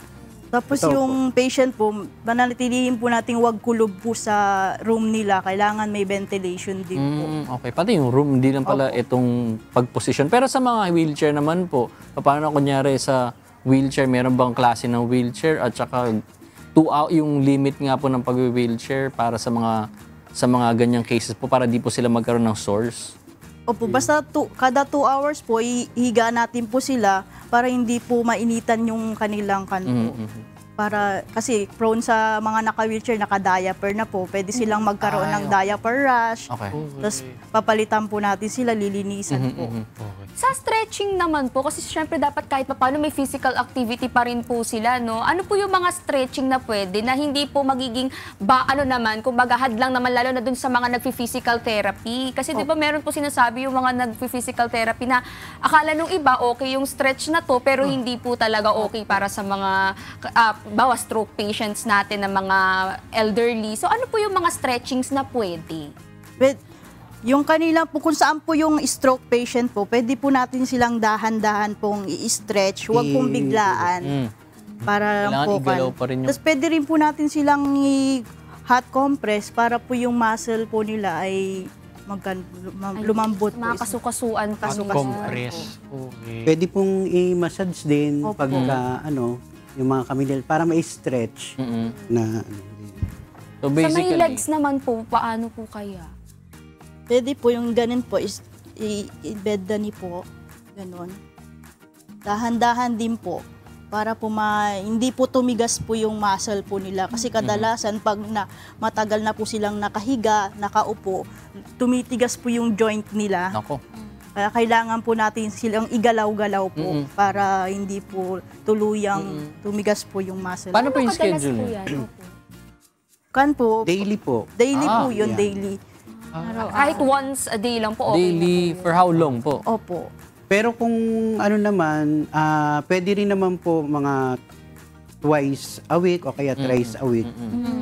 Tapos yung patient po, mananatilihin po natin wag kulob po sa room nila. Kailangan may ventilation din po. Okay, pati yung room, hindi lang pala itong pag-position. Pero sa mga wheelchair naman po, paano kunyari sa wheelchair, meron bang klase ng wheelchair at saka 2 hours yung limit nga po ng pag-wheelchair para sa mga ganyang cases po para di po sila magkaroon ng sores? Opo, basta kada 2 hours po, ihiga natin po sila para hindi po mainitan yung kanilang kanpo. Kasi prone sa mga naka-wheelchair, naka-diaper na po. Pwede silang magkaroon ng diaper rash. Okay. Tapos papalitan po natin sila, lilinisan po. Sa stretching naman po, kasi syempre dapat kahit paano may physical activity pa rin po sila, no? Ano po yung mga stretching na pwede na hindi po magiging kumbaga hadlang naman lalo na dun sa mga nagfi-physical therapy. Kasi di ba meron po sinasabi yung mga nagfi-physical therapy na akala nung iba okay yung stretch na to pero hindi po talaga okay para sa mga bawa stroke patients natin na mga elderly. So ano po yung mga stretchings na pwede? Yung kanila po, kung saan po yung stroke patient po, pwede po natin silang dahan-dahan pong i-stretch, huwag pong biglaan. Para Kailangan po igalaw pa rin yung... Tapos pwede rin po natin silang hot compress para po yung muscle po nila ay lumambot po. Mga kasukasuan pa. Compress. Okay. Pwede pong i-massage din pagka yung mga kamilel para ma-stretch na So Sa may basically, legs naman po, paano po kaya? Pwede po yung ganun po, i-bedani po, ganun. Dahan-dahan din po, para po hindi po tumigas po yung muscle po nila. Kasi kadalasan, pag matagal na po silang nakahiga, nakaupo, tumitigas po yung joint nila. Nako. Kaya kailangan po natin silang igalaw-galaw po para hindi po tuluyang tumigas po yung muscle. Paano po yung Kadalas schedule po niyo? yan? Kan po, daily po. daily po yun, yeah. daily. Kahit once a day lang po, okay Daily, for how long po? Opo. Pero kung naman, pwede rin naman po mga twice a week o kaya thrice a week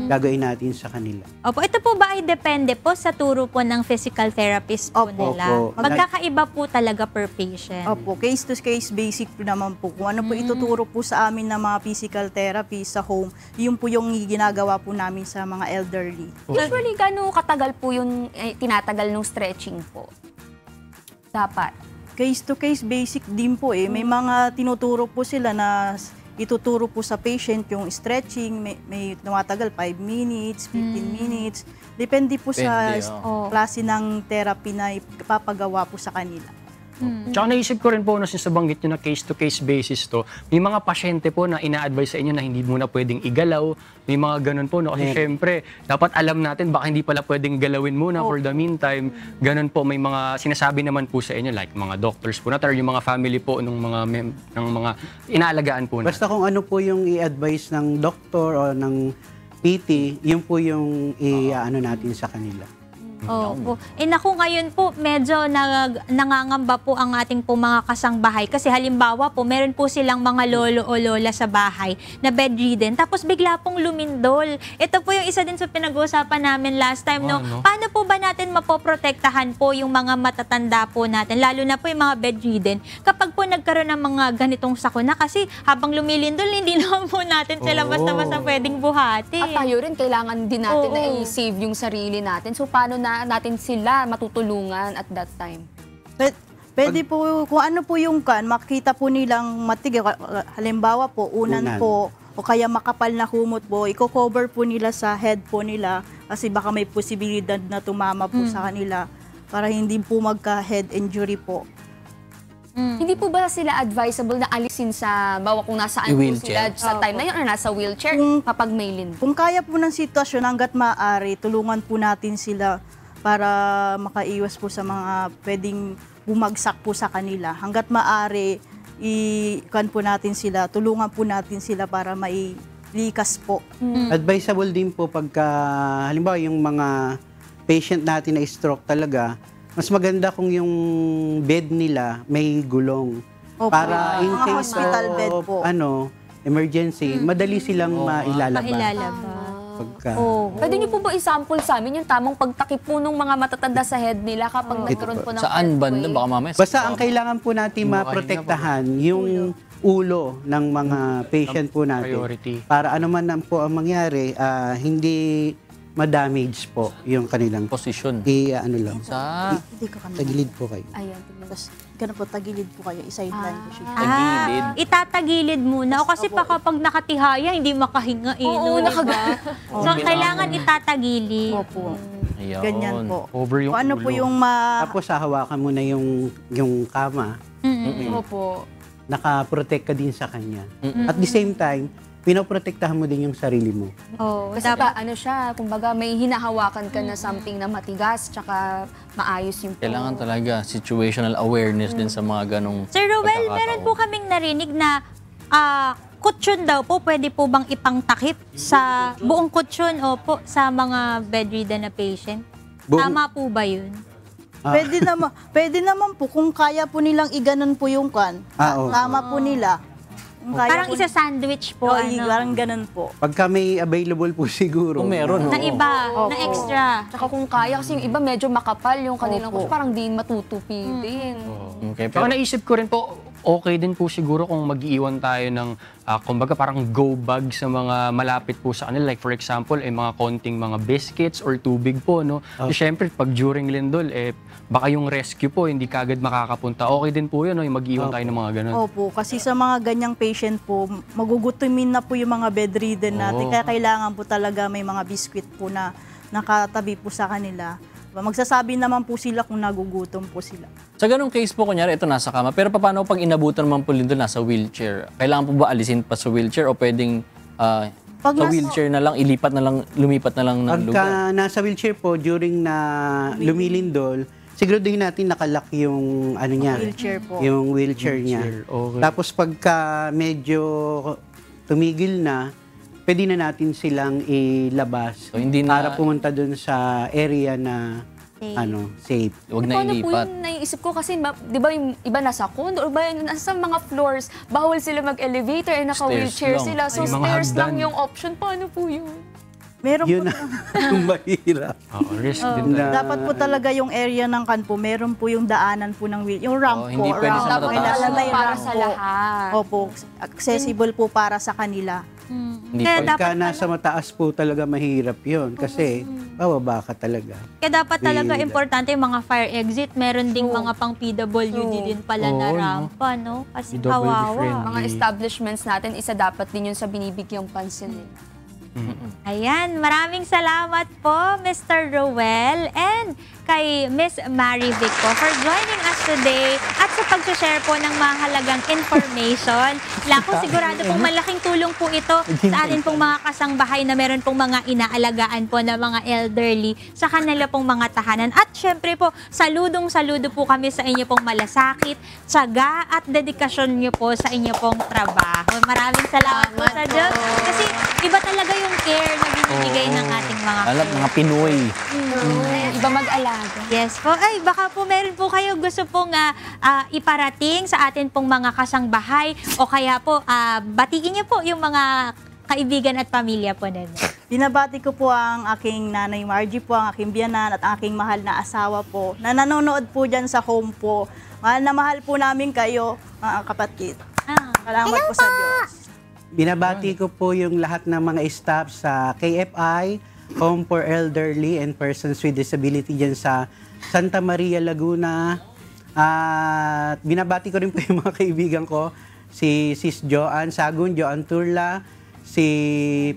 gagawin natin sa kanila. Opo, ito po ba ay depende po sa turo po ng physical therapist po nila? Opo. Magkakaiba po talaga per patient. Opo, case-to-case basic po naman po. Kung ano po ituturo po sa amin ng mga physical therapy sa home, yun po yung ginagawa po namin sa mga elderly. Usually, gano'ng katagal po yung tinatagal ng stretching po? Dapat. Case-to-case basic din po eh. May mga tinuturo po sila na ituturo po sa patient yung stretching, may tumatagal 5 minutes, 15 minutes. Depende po sa klase ng therapy na ipapagawa po sa kanila. Tsaka naisip ko rin po, since nabanggit nyo na case-to-case basis to, may mga pasyente po na ina-advise sa inyo na hindi muna pwedeng igalaw, may mga ganun po, no? Kasi syempre, dapat alam natin, baka hindi pala pwedeng galawin muna for the meantime. Ganun po, may mga sinasabi naman po sa inyo, like mga doctors po natin, or yung mga family po ng mga inaalagaan po natin. Basta kung ano po yung i-advise ng doktor o ng PT, yun po yung i-ano natin sa kanila. Opo. Naku, ngayon po, medyo nangangamba po ang ating po mga kasangbahay. Kasi halimbawa po, meron po silang mga lolo o lola sa bahay na bedridden. Tapos bigla pong lumindol. Ito po yung isa din sa pinag-uusapan namin last time. Paano po ba natin mapoprotektahan po yung mga matatanda po natin? Lalo na po yung mga bedridden. Kapag po nagkaroon ng mga ganitong sakuna, kasi habang lumilindol, hindi naman po natin sila basta-basta pwedeng buhati. At tayo rin, kailangan din natin na i-save yung sarili natin. So, paano natin sila matutulungan at that time? Pwede po, kung ano po yung makita po nilang matig. Halimbawa po, unan po, o kaya makapal na humot po, i-cover po nila sa head po nila kasi baka may posibilidad na tumama po sa kanila. para hindi po magka-head injury po. Hindi po ba sila advisable na alisin sa, bawa kung nasaan po sila Wheelchair? sa time na yun or nasa wheelchair kapag may lindol? Kung kaya po ng sitwasyon hanggat maaari, tulungan po natin sila para makaiwas po sa mga pwedeng bumagsak po sa kanila. Hanggat maaari, po natin sila, tulungan po natin sila para mailikas po. Advisable din po pagka, halimbawa yung mga patient natin na stroke talaga, mas maganda kung yung bed nila may gulong. Opo. Para in Mga case hospital of bed po. emergency, madali silang mailalabas. Pagka, Pwede niyo po ba i-sample sa amin yung tamang pagtakip po ng mga matatanda sa head nila kapag nagkaroon po ng Saan banda? Baka mamaya. Basta ang kailangan po natin maprotektahan yung ulo ng mga patient po natin. Priority. Para ano man po ang mangyari, hindi ma-damage po yung kanilang posisyon. Ano lang. Hindi ko kami. Tagilid po kayo. Ayan. Tapos, ganun po, tagilid po kayo. Isideline ko siya. Itatagilid muna. O kasi pa kapag nakatihaya, hindi makahinga eh. Oo, no, nakaga- diba? So, kailangan itatagilid. Opo. Ayun. Ganyan po. Over yung Kung ano po yung Tapos hahawakan mo na yung kama. Opo. Nakaprotect ka din sa kanya. At the same time, pinoprotektahan mo din yung sarili mo. Kasi pa, ano siya, kumbaga may hinahawakan ka na something na matigas, tsaka maayos yung Kailangan talaga situational awareness din sa mga ganong Sir Ruel, pagkakataon. meron po kaming narinig na kutsyon daw po, pwede po bang ipangtakip sa buong kutsyon o po sa mga bedridden na patient? Tama po ba yun? Pwede naman po kung kaya po nilang iganon po yung tama po nila. Kung kaya Parang po- isa-sandwich po. Oo, ano? parang ganun po. Pagka may available po siguro. Kung meron, Na iba, na extra. Tsaka kung kaya, kasi yung iba medyo makapal yung kanilang kutsyon, parang di matutupi din. Okay, Saka naisip ko rin po, okay din po siguro kung mag-iwan tayo ng, kumbaga parang go bag sa mga malapit po sa kanila. Like for example, mga konting mga biscuits or tubig po, no? Siyempre, pag during lindol, baka yung rescue po, hindi kagad makakapunta. Okay din po yun, no? Yung mag-iwan tayo ng mga ganun. Opo, kasi sa mga ganyang patient po, magugutumin na po yung mga bedridden natin. Kaya kailangan po talaga may mga biscuit po na nakatabi po sa kanila. Magsasabi naman po sila kung nagugutom po sila. Sa ganong case po, kunyari, ito nasa kama. Pero paano pag inabutan naman po lindol, nasa wheelchair? Kailangan po ba alisin pa sa wheelchair o pwedeng sa wheelchair na lang, lumipat na lang ng lugar? Pagka nasa wheelchair po, during na lumilindol, siguraduhin natin nakalock yung ano niya, Wheelchair po. yung wheelchair niya. Okay. Tapos pagka medyo tumigil na, pwede na natin silang ilabas para pumunta dun sa area na safe. Huwag na Paano po ilipat. yung naiisip ko kasi, di ba yung iba nasa condo or ba yung nasa mga floors, bawal sila mag-elevator eh, naka-wheelchair Stairs sila. lang. So Ay, mga stairs lang hagdan. yung option. Paano po yun? Meron Yun po. ang mahirap. Risk Oo. din tayo. Dapat po talaga yung area ng kanpo, meron po yung daanan po ng wheel, yung ramp hindi po. pwede sa matataas. Kailangan may Para ramp sa po. lahat. Opo, accessible po para sa kanila. Pagka nasa mataas po talaga mahirap yun kasi bababa ka talaga. Kaya dapat talaga Mahirap. importante yung mga fire exit. Meron ding mga pang PWD din pala na Oo, no? rampa, no? Kasi PWD kawawa. Mga establishments natin, isa dapat din yun sa binibigyang pansin nila. Ayan, maraming salamat po, Mr. Ruel, and kay Miss Mary Vic po for joining us today at sa pag-share po ng mahalagang information. Lako, sigurado pong malaking tulong po ito sa atin pong mga kasangbahay na meron pong mga inaalagaan po na mga elderly sa kanila pong mga tahanan. At syempre po, saludong-saludo po kami sa inyo pong malasakit, tiyaga at dedikasyon niyo po sa inyo pong trabaho. Maraming salamat po sa Diyos. Kasi iba talaga yung care na binibigay ng ating Mga Pinoy. Iba mag-alaga. Yes po. Ay, baka po meron po kayo gusto pong iparating sa atin pong mga kasangbahay o kaya po batiin niyo po yung mga kaibigan at pamilya po ninyo. Binabati ko po ang aking nanay Margie po, ang aking biyanan at ang aking mahal na asawa po na nanonood po dyan sa home po. Mahal na mahal po namin kayo, mga kapatid. Salamat po sa Diyos. Binabati ko po yung lahat ng mga staff sa KFI, Home for Elderly and Persons with Disability dyan sa Santa Maria, Laguna. At binabati ko rin po yung mga kaibigan ko, si Sis Joanne Sagun, Joanne Turla, si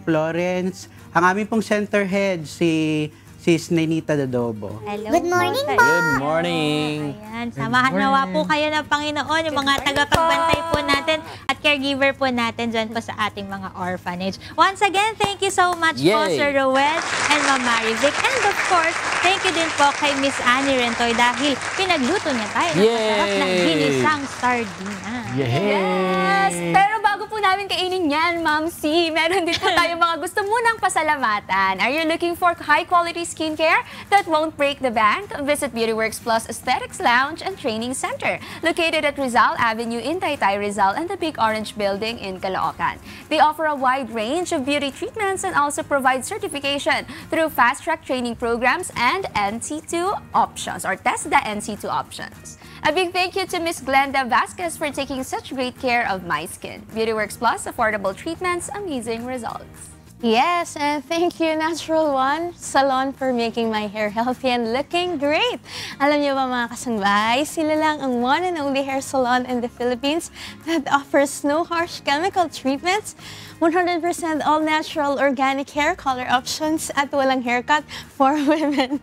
Florence, ang aming pong center head, si Sis Nenita Dadobo. Hello. Good morning po. Good morning. Ayan, samahan nawa po kayo ng Panginoon, yung mga tagapagbantay po natin at caregiver po natin dyan po sa ating mga orphanage. Once again, thank you so much po, Yay! Sir Rowell and Ma'am Marivic. And of course, thank you din po kay Miss Annie Rentoy dahil pinagluto niya tayo ng masarap na ginisang sardina. Yes! Pero bago po namin kainin yan, Ma'am C, meron din po tayo mga gusto munang pasalamatan. Are you looking for high-quality skincare that won't break the bank? Visit BeautyWorks Plus Aesthetics Lounge and Training Center, located at Rizal Avenue in Taytay, Rizal, and the Big Orange Building in Caloocan. They offer a wide range of beauty treatments and also provide certification through fast-track training programs and NC2 options, or test the NC2 options. A big thank you to Miss Glenda Vasquez for taking such great care of my skin. BeautyWorks Plus, affordable treatments, amazing results. Yes, and thank you, Natural One Salon, for making my hair healthy and looking great. Alam niyo ba mga kasangbahay, sila lang ang one and only hair salon in the Philippines that offers no harsh chemical treatments, 100% all-natural organic hair color options, at walang haircut for women.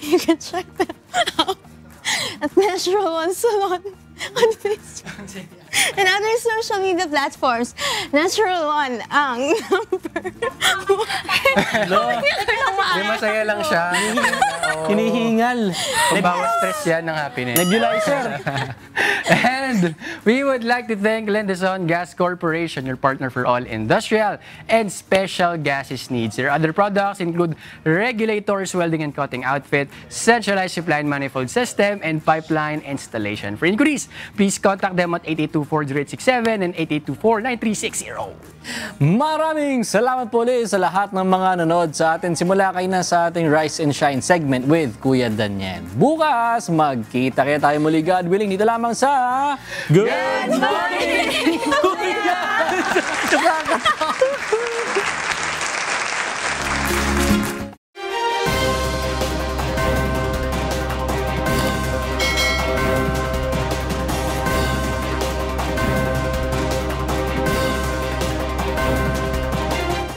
You can check them out at Natural One Salon on Facebook and other social media platforms. Natural One ang number. Di masaya lang siya. Hinihingal. Bawat stress yan ng happiness. Nebulizer. And we would like to thank Lendeson Gas Corporation, your partner for all industrial and special gases needs. Their other products include regulators, welding and cutting outfit, centralized supply and manifold system, and pipeline installation. For inquiries, please contact them at 8824-0867 and 8824-9360. Maraming salamat po ulit sa lahat ng mga nanood sa atin. Simula kayo na sa ating Rise and Shine segment with Kuya Daniel. Bukas, magkita kaya tayo muli, God willing, dito lamang sa Good Morning!